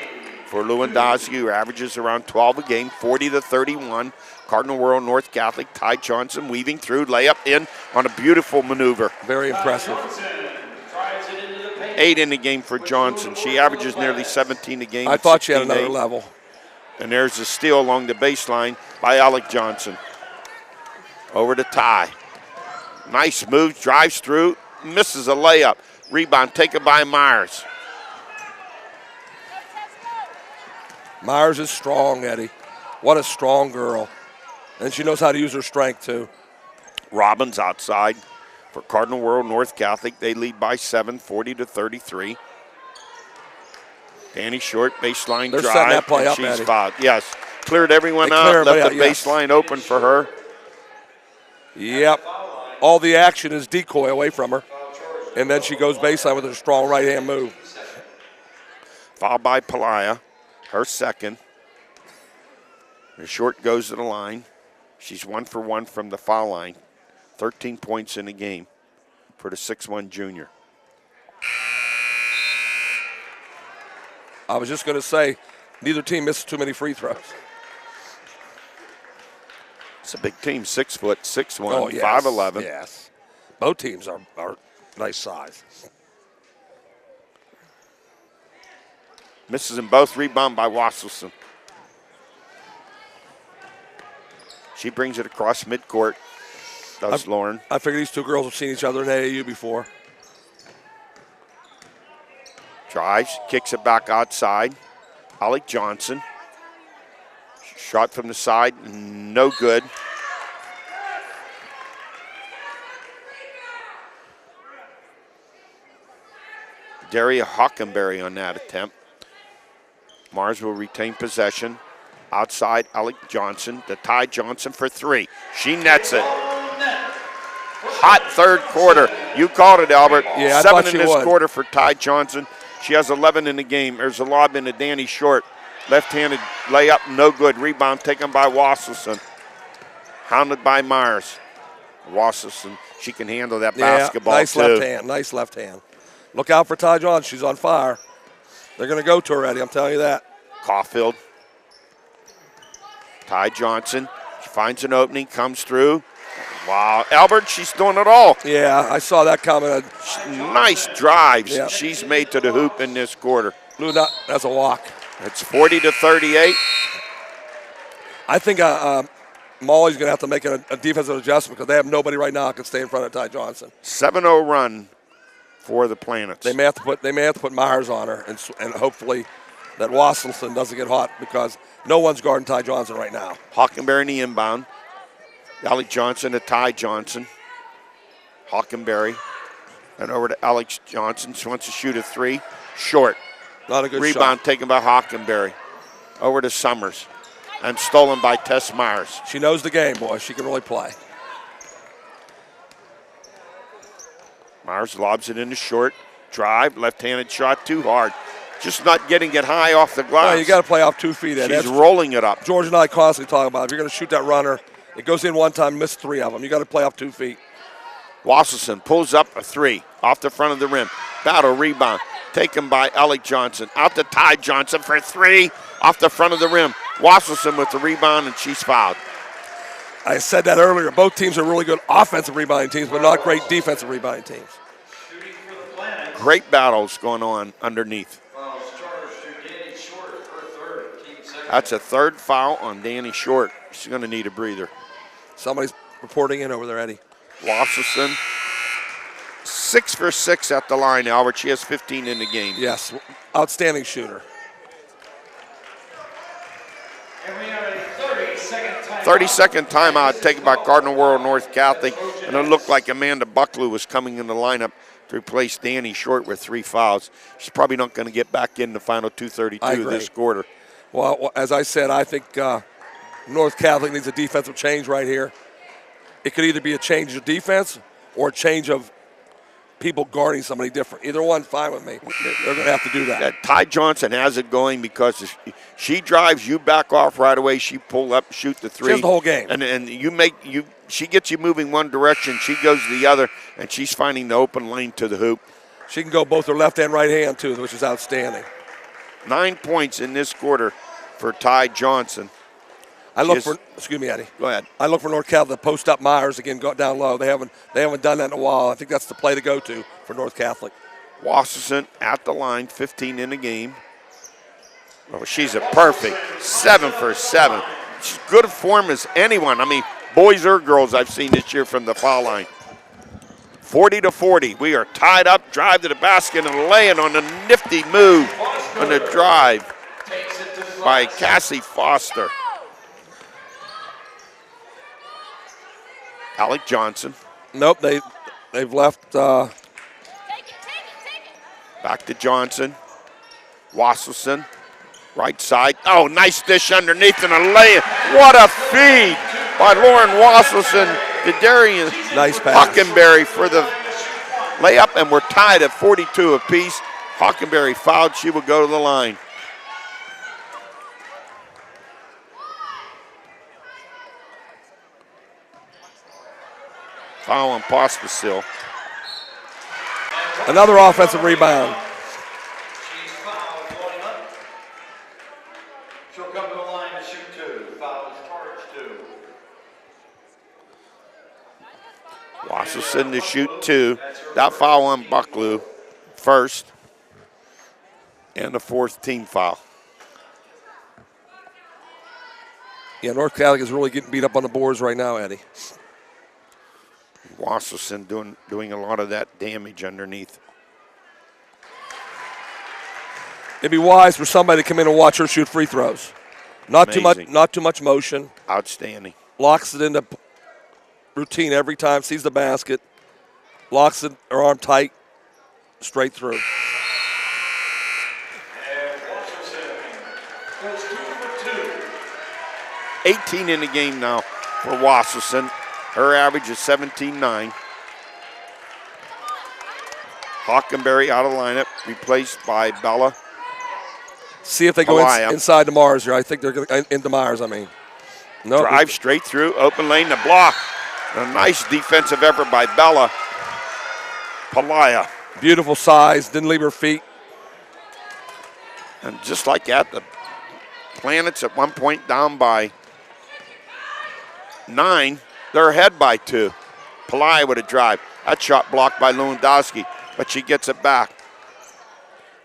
for Lewandowski, who averages around 12 a game, 40-31. Cardinal World North Catholic, Ty Johnson weaving through, layup in on a beautiful maneuver. Very impressive. 8 in the game for Johnson. She averages nearly 17 a game. I thought she had another level. And there's a steal along the baseline by Alec Johnson. Over to Ty. Nice move, drives through, misses a layup. Rebound taken by Myers. Myers is strong, Eddie. What a strong girl. And she knows how to use her strength, too. Robbins outside for Cardinal World North Catholic. They lead by 7, 40-33. Danny Short, baseline They're drive. setting that play up, she's Eddie. fouled. Yes, cleared everyone They out, clear left the everybody out, yes. baseline open for her. Yep. All the action is decoy away from her. And then she goes baseline with her strong right-hand move. Foul by Pelaya, her second. The Short goes to the line. She's 1 for 1 from the foul line. 13 points in the game for the 6'1" junior. I was just going to say, neither team misses too many free throws. It's a big team, 6 foot, 6'1", Oh, yes. 5'11". Yes. Both teams are nice size. Misses them both, rebound by Wasselson. She brings it across midcourt, does Lauren. I figure these two girls have seen each other in AAU before. Drives, kicks it back outside. Alec Johnson. Shot from the side, no good. Daria Hockenberry on that attempt. Mars will retain possession. Outside, Alec Johnson to Ty Johnson for 3. She nets it. Hot third quarter. You called it, Albert. Yeah, I 7 thought in she this would. quarter for Ty Johnson. She has 11 in the game. There's a lob into Danny Short. Left-handed layup, no good. Rebound taken by Wasselson. Hounded by Myers. Wasselson, she can handle that basketball nice too. left hand, nice left hand. Look out for Ty Johnson. She's on fire. They're going to go to her, Eddie. I'm telling you that. Caulfield. Ty Johnson. She finds an opening, comes through. Wow. Albert, she's doing it all. Yeah, I saw that coming. Nice drives Yeah. she's made to the hoop in this quarter. Lou, that's a walk. It's 40-38. I think Molly's going to have to make a defensive adjustment because they have nobody right now that can stay in front of Ty Johnson. 7-0 run for the Planets. They may have to put Myers on her and hopefully that Wasselson doesn't get hot because no one's guarding Ty Johnson right now. Hockenberry in the inbound. Alec Johnson to Ty Johnson. Hockenberry. And over to Alex Johnson. She wants to shoot a 3. Short. Not a good Rebound shot. taken by Hockenberry. Over to Summers. And stolen by Tess Myers. She knows the game, boy. She can really play. Myers lobs it into Short. Drive. Left-handed shot too hard. Just not getting it high off the glass. No, you got to play off 2 feet. Ed. She's That's rolling it up. George and I constantly talk about it. If you're going to shoot that runner, it goes in one time, miss 3 of them. You got to play off 2 feet. Wasselson pulls up a 3 off the front of the rim. Battle rebound taken by Alec Johnson. Out to Ty Johnson for 3 off the front of the rim. Wasselson with the rebound, and she's fouled. I said that earlier. Both teams are really good offensive rebounding teams, but not great defensive rebounding teams. Great battles going on underneath. That's a third foul on Danny Short. She's going to need a breather. Somebody's reporting in over there, Eddie. Wasselson, 6 for 6 at the line, Albert. She has 15 in the game. Yes, outstanding shooter. And we have a 30-second timeout. 30-second timeout taken by Cardinal World North Catholic. And it looked like Amanda Bucklew was coming in the lineup to replace Danny Short with 3 fouls. She's probably not going to get back in the final 2:32 this quarter. Well, as I said, I think North Catholic needs a defensive change right here. It could either be a change of defense or a change of people guarding somebody different. Either one, fine with me. They're going to have to do that. Ty Johnson has it going because if she drives, you back off right away. She pull up, shoot the 3. She has the whole game. And she gets you moving one direction. She goes the other, and she's finding the open lane to the hoop. She can go both her left and right hand, too, which is outstanding. 9 points in this quarter for Ty Johnson. Excuse me, Eddie. Go ahead. I look for North Catholic to post up Myers again, go down low. They haven't done that in a while. I think that's the play to go to for North Catholic. Wasselson at the line, 15 in the game. Oh, she's a perfect 7 for 7. She's good form as anyone. I mean, boys or girls I've seen this year from the foul line. 40-40. We are tied up. Drive to the basket and laying on a nifty move on the drive by Cassie Foster. Alec Johnson. Nope, they've left. Back to Johnson. Wasselson, right side. Oh, nice dish underneath and a lay-in. What a feed by Lauren Wasselson to Darian Nice pass. Hockenberry for the layup, and we're tied at 42 apiece. Hockenberry fouled. She will go to the line. Foul on Pospisil. Another offensive rebound. She's fouled going up. She'll come to the line to shoot 2. Foul is charged 2. Wasselson to shoot 2. That foul on Bucklew first. And the 4th team foul. Yeah, North Catholic is really getting beat up on the boards right now, Eddie. Wasselson doing a lot of that damage underneath. It'd be wise for somebody to come in and watch her shoot free throws. Not too much motion. Outstanding. Locks it into routine every time. Sees the basket. Locks it, her arm tight, straight through. And Washington goes 2 for 2. 18 in the game now for Wasselson. Her average is 17-9. Hockenberry out of lineup, replaced by Bella. See if they go inside to Mars here. I think they're going to into Myers. I mean, no Drive straight through, open lane, the block. A nice defensive effort by Bella. Palaya. Beautiful size. Didn't leave her feet. And just like that, the Planets at one point down by 9. They're ahead by 2. Palaya with a drive. That shot blocked by Lewandowski, but she gets it back.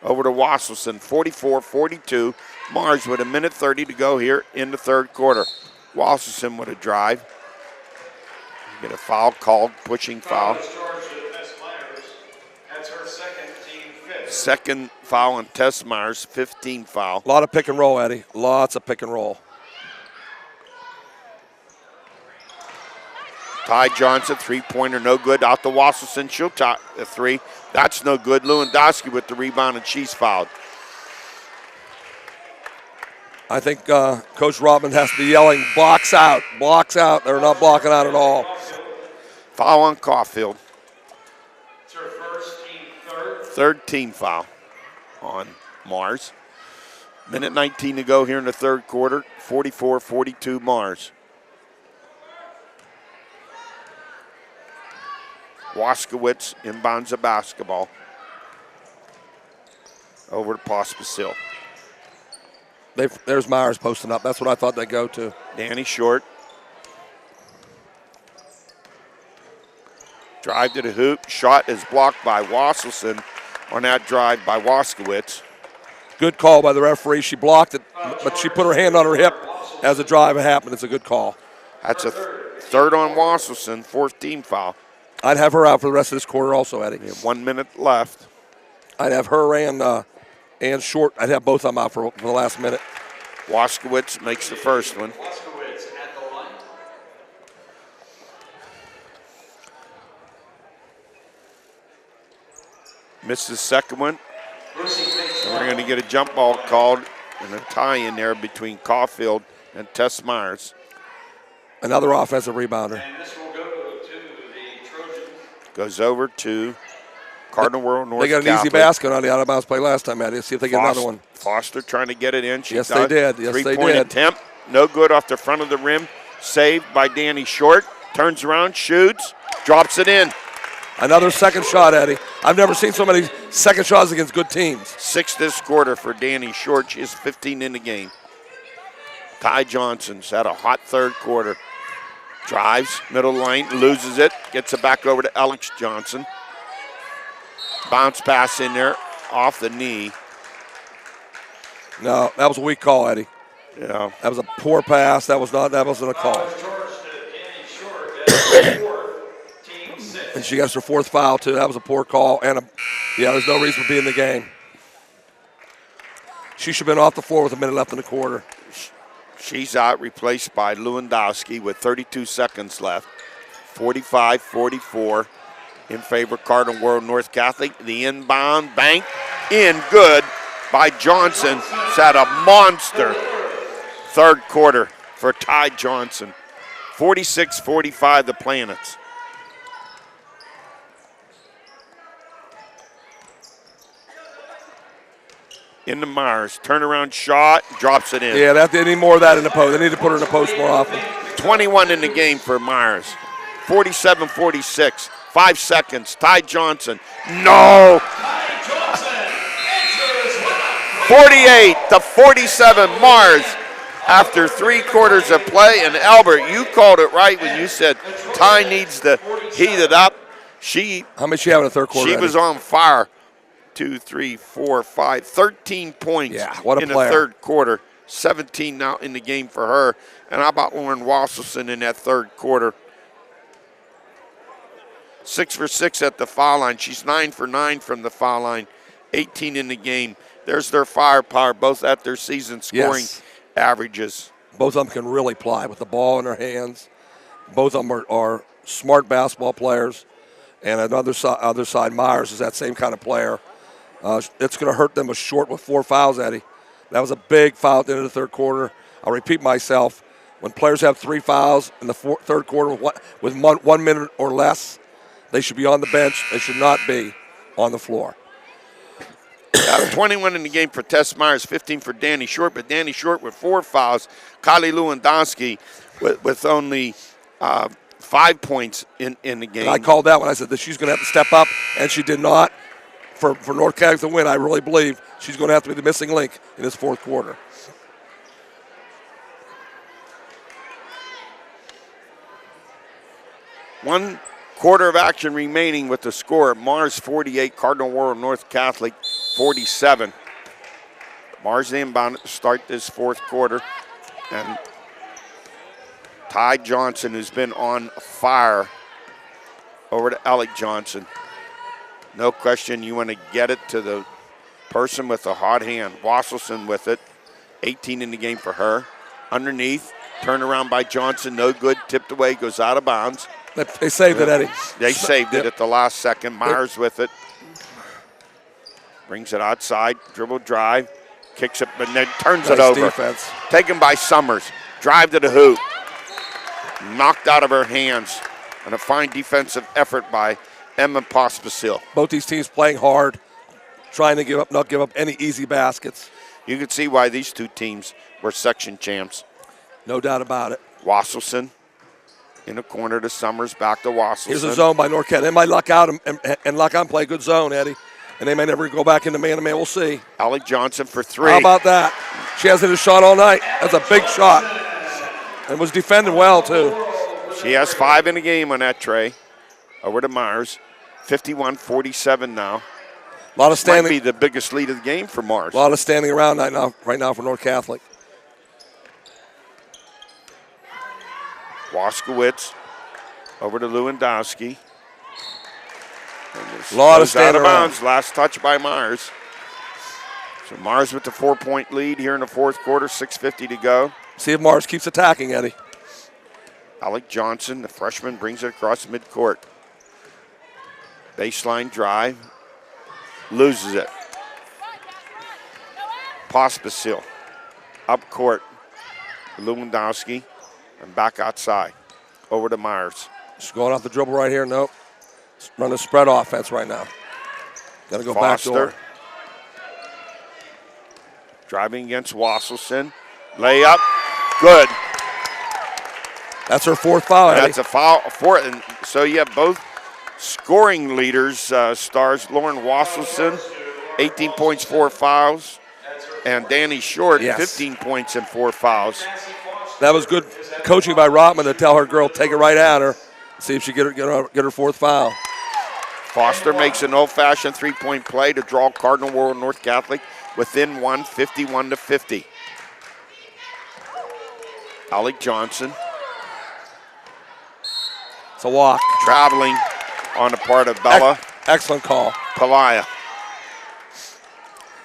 Over to Wasselson, 44-42. Mars with 1:30 to go here in the 3rd quarter. Wasselson with a drive. Get a foul called, pushing foul. That's her second, team 5th. Second foul on Tess Myers, 15 foul. A lot of pick and roll, Eddie. Lots of pick and roll. Ty Johnson, 3-pointer, no good. Out to Wasselson, she'll top the 3. That's no good. Lewandowski with the rebound, and she's fouled. I think Coach Robin has to be yelling, blocks out, blocks out. They're not blocking out at all. Foul on Caulfield. It's her first, team 3rd. 3rd team foul on Mars. 1:19 to go here in the 3rd quarter. 44-42 Mars. Waskowitz inbounds the basketball. Over to Pospisil. There's Myers posting up. That's what I thought they'd go to. Danny Short. Drive to the hoop. Shot is blocked by Wasselson on that drive by Waskowitz. Good call by the referee. She blocked it, but she put her hand on her hip as the drive happened. It's a good call. That's a 3rd on Wasselson, 4th team foul. I'd have her out for the rest of this quarter also, Eddie. 1 minute left. I'd have her and Short. I'd have both of them out for the last minute. Waskowitz makes the first one. Waskowitz at the line. Missed the second one. And we're going to get a jump ball called and a tie in there between Caulfield and Tess Myers. Another offensive rebounder. And this will go to the Trojans. Goes over to Cardinal World North They got an Catholic. easy basket on the out-of-bounds play last time, Eddie. Let's see if they get another one. Foster trying to get it in. She Yes, does. they did. Yes, they Three-point did. attempt. No good off the front of the rim. Saved by Danny Short. Turns around, shoots, drops it in. Another second shot, Eddie. I've never seen so many second shots against good teams. 6 this quarter for Danny Short. She is 15 in the game. Ty Johnson's had a hot 3rd quarter. Drives, middle lane, loses it, gets it back over to Alex Johnson. Bounce pass in there, off the knee. No, that was a weak call, Eddie. Yeah. That was a poor pass. That wasn't a call. Charged to Danny Short at 4th, team 6th. And she gets her 4th foul, too. That was a poor call. And, there's no reason to be in the game. She should have been off the floor with a minute left in the quarter. She's out, replaced by Lewandowski with 32 seconds left. 45-44 in favor of Cardinal World North Catholic. The inbound bank in good by Johnson. It's had a monster third quarter for Ty Johnson. 46-45 the Planets. Into Myers, turnaround shot, drops it in. Yeah, they need more of that in the post. They need to put her in the post more often. 21 in the game for Myers. 47-46, 5 seconds. Ty Johnson, no. 48-47, Mars. After 3 quarters of play, and Albert, you called it right when you said Ty needs to heat it up. How many she have in the third quarter? She was on fire. 2, 3, 4, 5, 13 points what a in player. the third quarter. 17 now in the game for her. And how about Lauren Wasselson in that third quarter? 6 for 6 at the foul line. She's 9 for 9 from the foul line. 18 in the game. There's their firepower, both at their season scoring averages. Both of them can really play with the ball in their hands. Both of them are smart basketball players. And other side, Myers is that same kind of player. It's going to hurt them with 4 fouls, Eddie. That was a big foul at the end of the third quarter. I'll repeat myself. When players have 3 fouls in the third quarter with 1 minute or less, they should be on the bench. They should not be on the floor. 21 in the game for Tess Myers, 15 for Danny Short, but Danny Short with 4 fouls. Kylie Lewandowski with only 5 points in the game. And I called that when I said that she's going to have to step up, and she did not. For North Catholic to win, I really believe she's going to have to be the missing link in this fourth quarter. One quarter of action remaining with the score. Mars 48, Cardinal World North Catholic 47. Mars inbound to start this fourth quarter. And Ty Johnson, who's been on fire, over to Alec Johnson. No question, you want to get it to the person with the hot hand. Wasselson with it. 18 in the game for her. Underneath, turnaround by Johnson, no good, tipped away, goes out of bounds. They saved it, Eddie. They saved it at the last second. Myers with it. Brings it outside, dribble drive, kicks it, but then turns it over. Defense. Taken by Summers. Drive to the hoop. Knocked out of her hands. And a fine defensive effort by Emma Pospisil. Both these teams playing hard, trying to not give up any easy baskets. You can see why these two teams were section champs. No doubt about it. Wasselson in the corner to Summers, back to Wasselson. Here's a zone by North Catholic. They might luck out and luck out and play a good zone, Eddie. And they may never go back into man-to-man. We'll see. Alec Johnson for 3. How about that? She hasn't hit a shot all night. That's a big shot. And was defended well, too. She has 5 in the game on that tray. Over to Myers. 51-47 now. A lot of standing. Might be the biggest lead of the game for Mars. A lot of standing around right now for North Catholic. Waskowitz over to Lewandowski. A lot of standing out of bounds. around. Last touch by Myers. So Mars with the 4-point lead here in the fourth quarter. 6:50 to go. See if Mars keeps attacking, Eddie. Alec Johnson, the freshman, brings it across midcourt. Baseline drive. Loses it. Pospisil. Up court. Lewandowski. And back outside. Over to Myers. She's going off the dribble right here. Nope. Run a spread offense right now. Got to go back door. Driving against Wasselson. Layup. Good. That's her 4th foul, Eddie. That's a foul. And so you have both scoring leaders, stars. Lauren Wasselson, 18 points, 4 fouls. And Danny Short, 15 points and 4 fouls. That was good coaching by Rotman to tell her girl, take it right at her. See if she get her 4th foul. Foster makes an old-fashioned 3-point play to draw Cardinal World North Catholic within 1, 51-50. Alec Johnson. It's a walk. Traveling. on the part of Bella Excellent call. Palaya.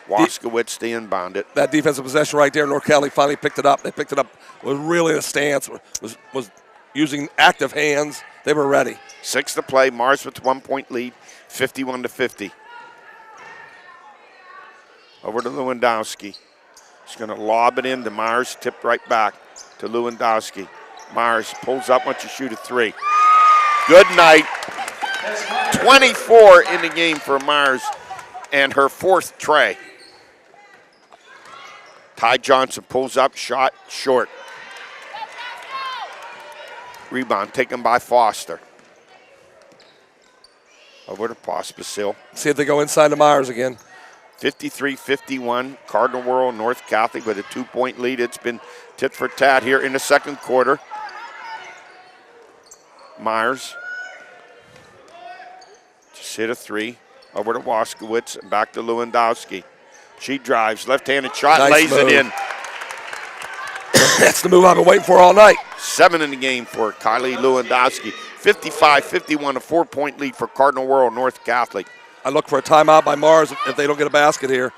Waskowitz the inbound it. That defensive possession right there, North Cali finally picked it up. They picked it up, was really in a stance, was using active hands. They were ready. 6 to play. Mars with 1 point lead, 51-50. Over to Lewandowski. He's going to lob it into Mars, tipped right back to Lewandowski. Mars pulls up, wants to shoot a 3. Good night. 24 in the game for Mars and her 4th tray. Ty Johnson pulls up, shot short. Rebound taken by Foster. Over to Pospisil. See if they go inside to Myers again. 53-51, Cardinal World North Catholic with a 2-point lead. It's been tit for tat here in the second quarter. Myers just hit a 3. Over to Waskowitz and back to Lewandowski. She drives, left-handed shot, nice lays move. it in. That's the move I've been waiting for all night. 7 in the game for Kylie Lewandowski. 55-51, a 4-point lead for Cardinal World North Catholic. I look for a timeout by Mars if they don't get a basket here.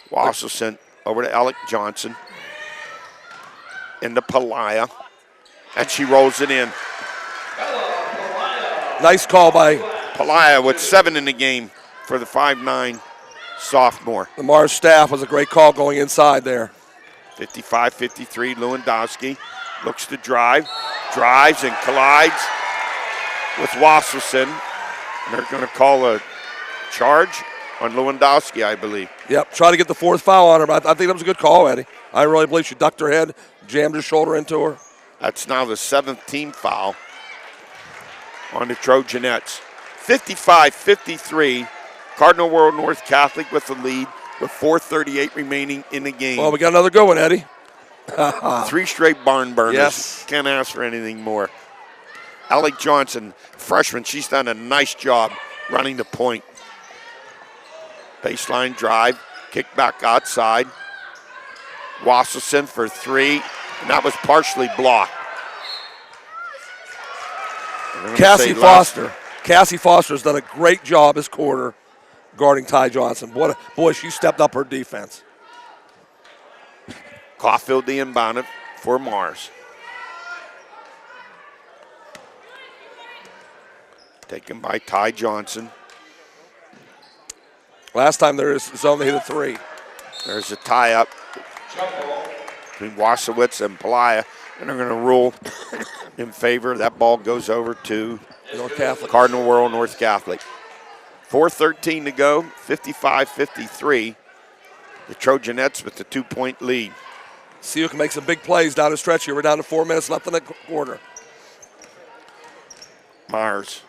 Wasselson over to Alec Johnson. Into Palaya. And she rolls it in. Nice call by Palaya with 7 in the game for the 5'9" sophomore. the Mars staff. Was a great call going inside there. 55-53, Lewandowski looks to drive. Drives and collides with Wasselson. And they're going to call a charge on Lewandowski, I believe. Yep, try to get the 4th foul on her, but I think that was a good call, Eddie. I really believe she ducked her head, jammed her shoulder into her. That's now the 7th team foul on the Trojanettes. 55-53, Cardinal World North Catholic with the lead with 4:38 remaining in the game. Well, we got another good one, Eddie. 3 straight barn burners. Yes. Can't ask for anything more. Alec Johnson, freshman, she's done a nice job running the point. Baseline drive, kick back outside. Wasselson for 3, and that was partially blocked. Cassie Foster. Cassie Foster's done a great job as quarter guarding Ty Johnson. Boy, she stepped up her defense. Caulfield the inbound for Mars. Taken by Ty Johnson. Last time there is zone, they hit a 3. There's a tie-up between Wasowitz and Palaya, and they're going to rule in favor. That ball goes over to North Catholic. Cardinal World North Catholic. 4:13 to go, 55-53. The Trojanettes with the 2-point lead. See who can make some big plays down the stretch here. We're down to 4 minutes left in the quarter. Myers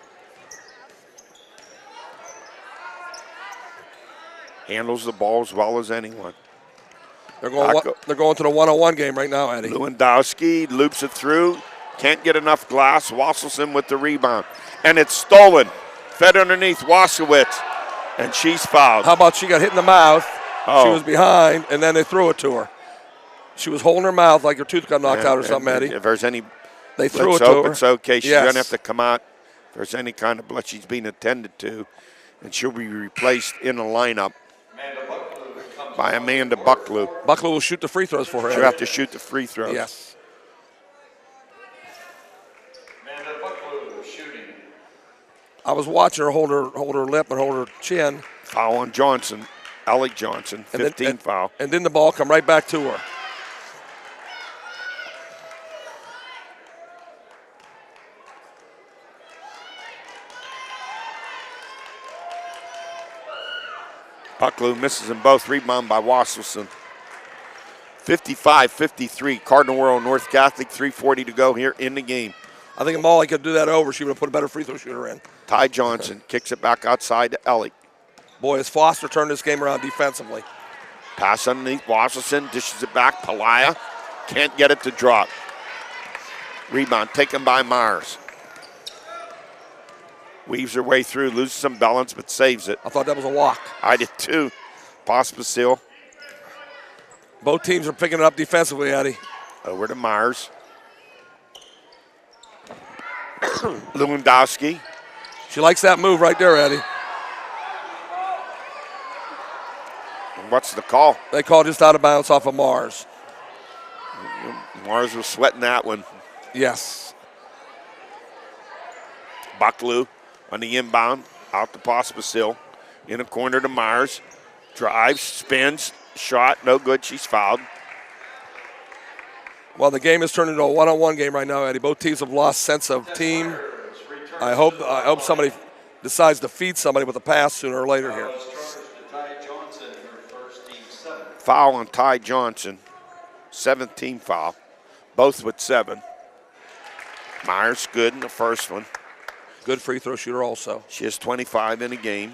handles the ball as well as anyone. They're going to the 1-on-1 game right now, Eddie. Lewandowski loops it through. Can't get enough glass. Wasselson with the rebound. And it's stolen. Fed underneath Waskowitz. And she's fouled. How about she got hit in the mouth? Oh. She was behind, and then they threw it to her. She was holding her mouth like her tooth got knocked out or something, Eddie. If there's any they threw it to her. It's okay. She's Yes. going to have to come out. If there's any kind of blood, she's being attended to. And she'll be replaced in the lineup by Amanda Bucklew. Bucklew will shoot the free throws for her. She'll have to shoot the free throws. Yes. Amanda Bucklew shooting. I was watching her hold her lip and hold her chin. Foul on Johnson, Alec Johnson, 15 foul. And then the ball come right back to her. Bucklew misses them both. Rebound by Wasselson. 55-53. Cardinal World North Catholic. 3:40 to go here in the game. I think if Molly could do that over, she would have put a better free throw shooter in. Ty Johnson kicks it back outside to Ellick. Boy, has Foster turned this game around defensively. Pass underneath. Wasselson dishes it back. Palaya can't get it to drop. Rebound taken by Myers. Weaves her way through, loses some balance, but saves it. I thought that was a walk. I did too. Pospisil Both teams are picking it up defensively, Eddie. over to Myers. Lewandowski She likes that move right there, Eddie. What's the call? They call just out of bounds off of Mars. Mars was sweating that one. Yes. Bucklew on the inbound, out to Pospisil. In a corner to Mars. Drives, spins, shot, no good. She's fouled. Well, the game has turned into a one-on-one game right now, Eddie. Both teams have lost sense of team. I hope somebody decides to feed somebody with a pass sooner or later here. Foul on Ty Johnson. 7th team foul. Both with 7. Myers good in the first one. Good free throw shooter also. She has 25 in a game.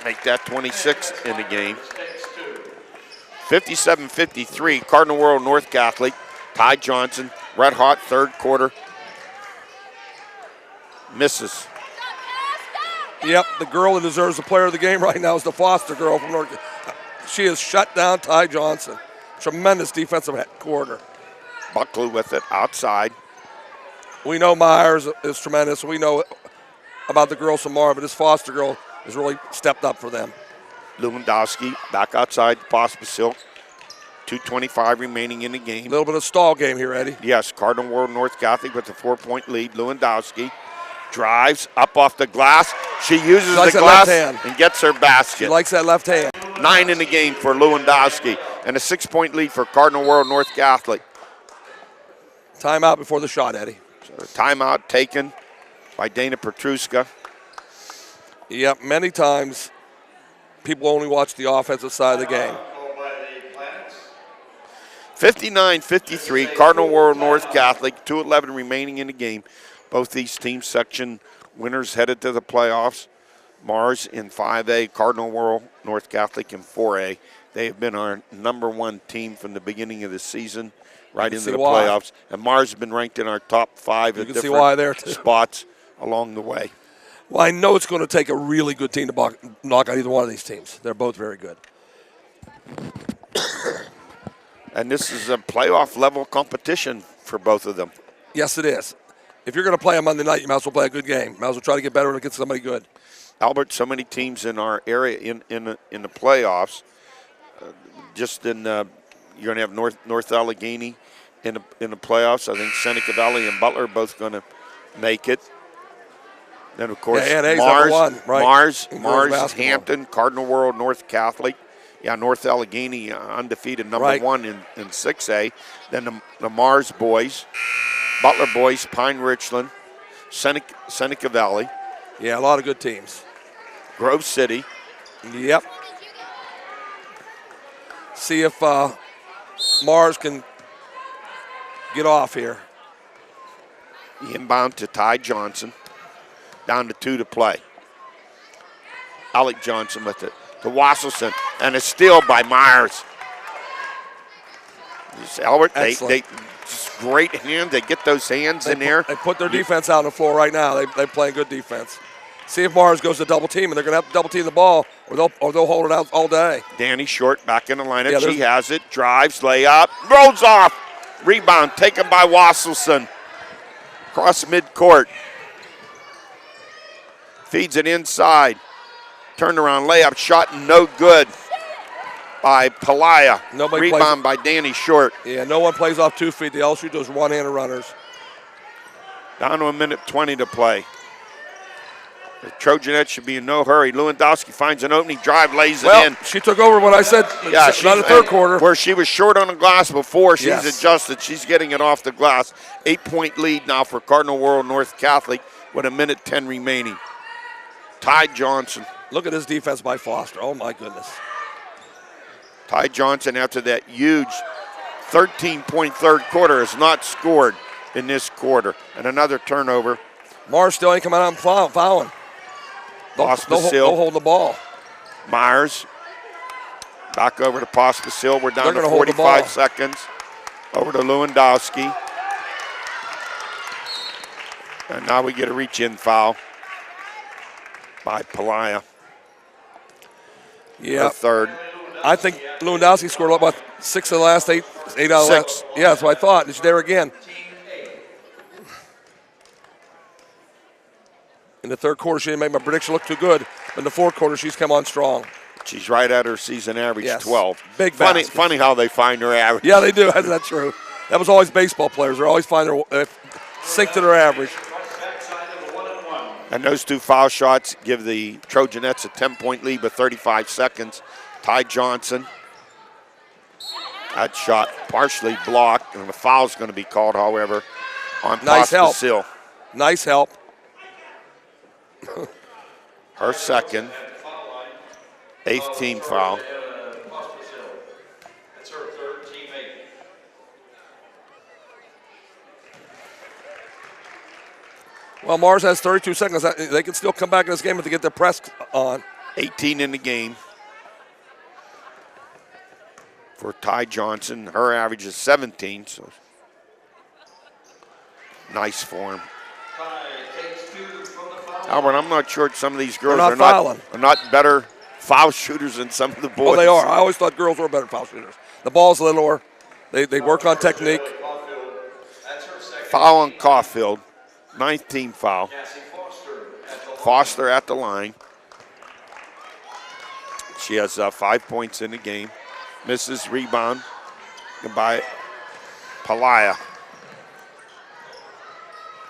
Make that 26 in the game. 57-53, Cardinal World North Catholic. Ty Johnson, red hot, third quarter. Misses. Yep, the girl that deserves the player of the game right now is the Foster girl from North. She has shut down Ty Johnson. Tremendous defensive quarter. Buckley with it outside. We know Myers is tremendous. We know about the girl Samara, but this Foster girl has really stepped up for them. Lewandowski back outside Pospisil. 2:25 remaining in the game. A little bit of stall game here, Eddie. Yes, Cardinal World North Catholic with a 4-point lead. Lewandowski drives up off the glass. She uses the glass and gets her basket. She likes that left hand. 9 in the game for Lewandowski and a 6-point lead for Cardinal World North Catholic. Timeout before the shot, Eddie. So timeout taken by Dana Petruska. Yep, many times people only watch the offensive side of the game. 59-53, Cardinal World North Catholic, 2:11 remaining in the game. Both these teams section winners headed to the playoffs. Mars in 5A, Cardinal World North Catholic in 4A. They have been our #1 team from the beginning of the season right into the playoffs. And Mars has been ranked in our top 5 at different spots along the way. Well, I know it's going to take a really good team to knock out either one of these teams. They're both very good. And this is a playoff level competition for both of them. Yes, it is. If you're going to play on Monday night, you might as well play a good game. Might as well try to get better and get somebody good. Albert, so many teams in our area in the playoffs. You're going to have North Allegheny in the playoffs. I think Seneca Valley and Butler are both going to make it. Then of course Mars, Hampton, Cardinal World North Catholic. Yeah, North Allegheny undefeated #1 in 6A. Then the Mars boys, Butler boys, Pine Richland, Seneca Valley. Yeah, a lot of good teams. Grove City. Yep. See if Mars can get off here. Inbound to Ty Johnson. Down to 2 to play. Alec Johnson with it. To Wasselson. And a steal by Myers. Albert, they just great hands. They get those hands in there. They put their defense out on the floor right now. They play good defense. See if Mars goes to double team, and they're going to have to double team the ball, or they'll hold it out all day. Danny Short back in the lineup. Yeah, she has it. Drives, layup, rolls off. Rebound taken by Wasselson. Across midcourt. Feeds it inside. Turnaround layup shot, no good by Pelaya. Rebound by Danny Short. Yeah, no one plays off 2 feet. They all shoot those one-handed runners. Down to 1:20 to play. The Trojanettes should be in no hurry. Lewandowski finds an opening drive, lays it in. She took over when I said not the third quarter. Where she was short on the glass before, she's adjusted. She's getting it off the glass. 8-point lead now for Cardinal World North Catholic with 1:10 remaining. Ty Johnson. Look at his defense by Foster. Oh, my goodness. Ty Johnson, after that huge 13-point third quarter, has not scored in this quarter. And another turnover. Mars still ain't coming out and fouling. They'll hold the ball. Myers back over to Pospisil. We're down to 45 seconds. Over to Lewandowski. And now we get a reach-in foul by Pelaya. Yeah. Third. I think Lewandowski scored about 6 of the last 8 8 out of 6. 11. Yeah, that's what I thought. It's there again. In the third quarter, she didn't make my prediction look too good. But in the fourth quarter, she's come on strong. She's right at her season average, Yes. 12. Big funny, baskets. funny how they find her average. Yeah, they do. That's true. That was always baseball players. They always find their sink to their average. And those 2 foul shots give the Trojanettes a 10-point lead with 35 seconds. Ty Johnson. That shot partially blocked, and the foul's going to be called, however, on Nice help. Pospisil. Nice help. Her second, 8th team foul. That's her third teammate. Well, Mars has 32 seconds. They can still come back in this game if they get their press on. 18 in the game for Ty Johnson. Her average is 17, so nice form. Albert, I'm not sure some of these girls They're not are not better foul shooters than some of the boys. Oh, they are. I always thought girls were better foul shooters. The ball's littler. They work on technique. Foul on Caulfield. 9th team foul. Foster at the line. She has 5 points in the game. Misses rebound by Palaya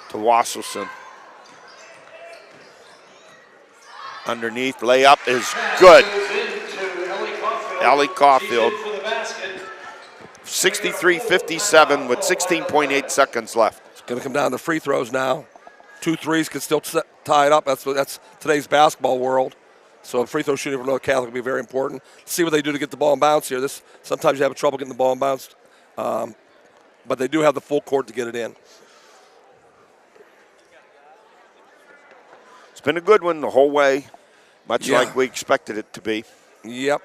to Wasselson. Underneath, layup is good. Ellie Caulfield. 63-57 with 16.8 seconds left. It's going to come down to free throws now. 2 threes could still tie it up. That's today's basketball world. So free throw shooting for North Catholic will be very important. See what they do to get the ball in bounce here. Sometimes you have trouble getting the ball in bounce, but they do have the full court to get it in. It's been a good one the whole way, much Yeah. like we expected it to be. Yep.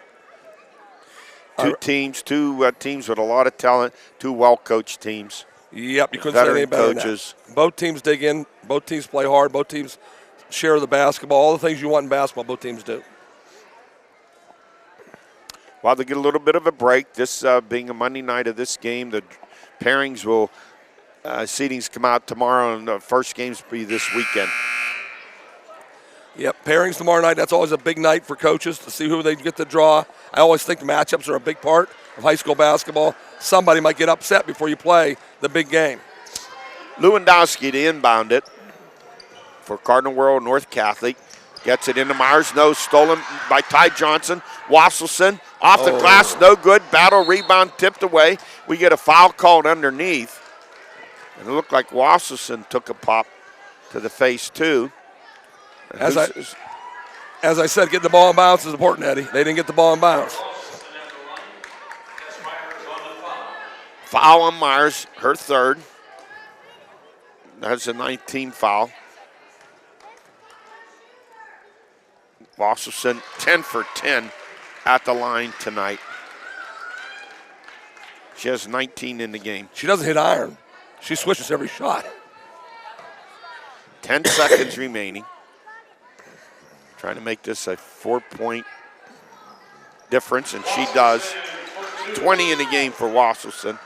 Two teams with a lot of talent, 2 well-coached teams. Yep, you couldn't say any Veteran better than coaches. that. Both teams dig in. Both teams play hard. Both teams share the basketball. All the things you want in basketball, both teams do. While they get a little bit of a break, this being a Monday night of this game, the pairings will, seedings come out tomorrow, and the first games will be this weekend. Yep, pairings tomorrow night. That's always a big night for coaches to see who they get to draw. I always think matchups are a big part of high school basketball. Somebody might get upset before you play the big game. Lewandowski to inbound it for Cardinal World North Catholic. Gets it into Myers. No, stolen by Ty Johnson. Wasselson off the glass, no good. Battle rebound tipped away. We get a foul called underneath. And it looked like Wasselson took a pop to the face, too. As I said, getting the ball in bounds is important, Eddie. They didn't get the ball in bounds. Foul on Myers, her third. That's a 19 foul. Wasselson 10 for 10 at the line tonight. She has 19 in the game. She doesn't hit iron. She switches every shot. 10 seconds remaining. Trying to make this a 4-point difference, and she does. 20 in the game for Wasselson.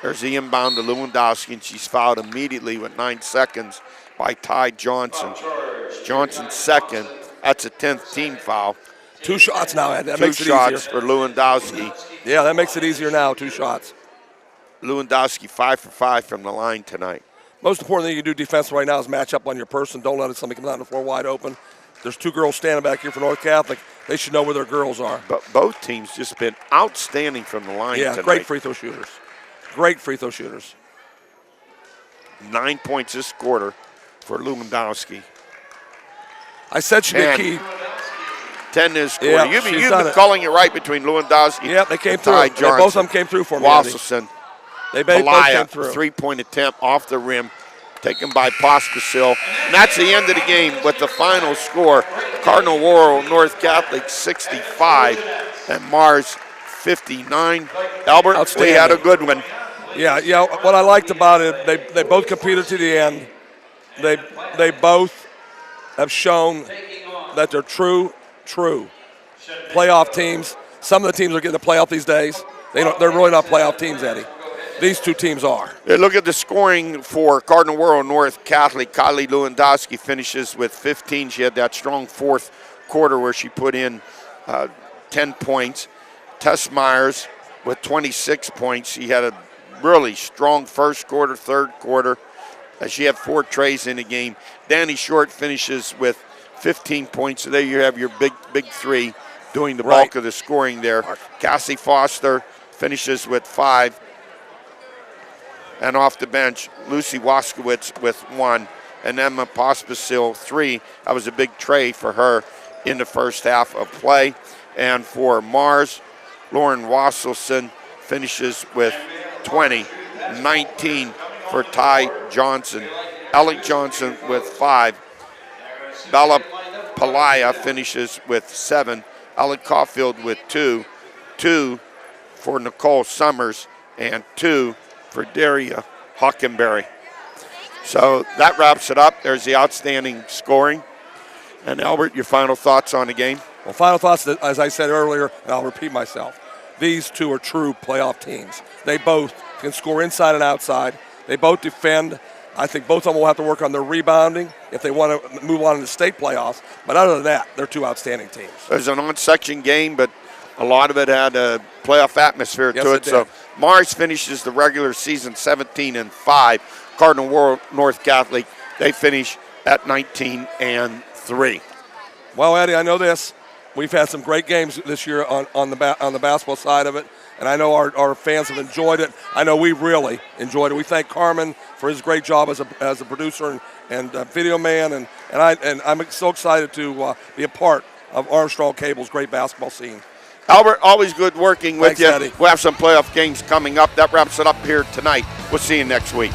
There's the inbound to Lewandowski, and she's fouled immediately with 9 seconds by Ty Johnson. Johnson's second. That's a 10th team foul. 2 shots now, Ed. That 2 makes it shots easier. for Lewandowski. Yeah, that makes it easier now, 2 shots. Lewandowski 5 for 5 from the line tonight. Most important thing you can do defensively right now is match up on your person. Don't let somebody come down the floor wide open. There's 2 girls standing back here for North Catholic. They should know where their girls are. But both teams just been outstanding from the line Yeah, tonight. great free throw shooters. Great free throw shooters. 9 points this quarter for Lewandowski. I said she'd be key. 10 this quarter. Yeah, You've she's been done it. calling it right between Lewandowski Yeah, they came and through. Ty Both Johnson. of them came through for me, Andy. Wasselson. They both came through. 3-point attempt off the rim, taken by Pospisil. And that's the end of the game with the final score. Cardinal World North Catholic 65 and Mars 59. Albert, we had a good one. Yeah. What I liked about it, they both competed to the end. They both have shown that they're true playoff teams. Some of the teams are getting to playoff these days. They're really not playoff teams, Eddie. These two teams are. Look at the scoring for Cardinal World North Catholic. Kylie Lewandowski finishes with 15. She had that strong fourth quarter where she put in 10 points. Tess Myers with 26 points. She had a really strong first quarter, third quarter. She had 4 trays in the game. Danny Short finishes with 15 points. So there you have your big three doing the bulk of the scoring there. Cassie Foster finishes with 5. And off the bench, Lucy Waskowitz with 1. And Emma Pospisil, 3. That was a big tray for her in the first half of play. And for Mars, Lauren Wasselson finishes with 20. 19 for Ty Johnson. Alec Johnson with 5. Bella Palaya finishes with 7. Alec Caulfield with 2. 2 for Nicole Summers, and 2 for Daria Hockenberry. So that wraps it up. There's the outstanding scoring. And Albert, your final thoughts on the game? Well, final thoughts, as I said earlier, and I'll repeat myself. These two are true playoff teams. They both can score inside and outside. They both defend. I think both of them will have to work on their rebounding if they want to move on to the state playoffs. But other than that, they're two outstanding teams. There's an on-section game, but a lot of it had a playoff atmosphere to it. Did. So Mars finishes the regular season 17-5. Cardinal World North Catholic, they finish at 19-3. Well, Eddie, I know this. We've had some great games this year on the basketball side of it, and I know our fans have enjoyed it. I know we really enjoyed it. We thank Carmen for his great job as a producer and video man, and I'm so excited to be a part of Armstrong Cable's great basketball scene. Albert, always good working with Thanks, you. Eddie. We'll have some playoff games coming up. That wraps it up here tonight. We'll see you next week.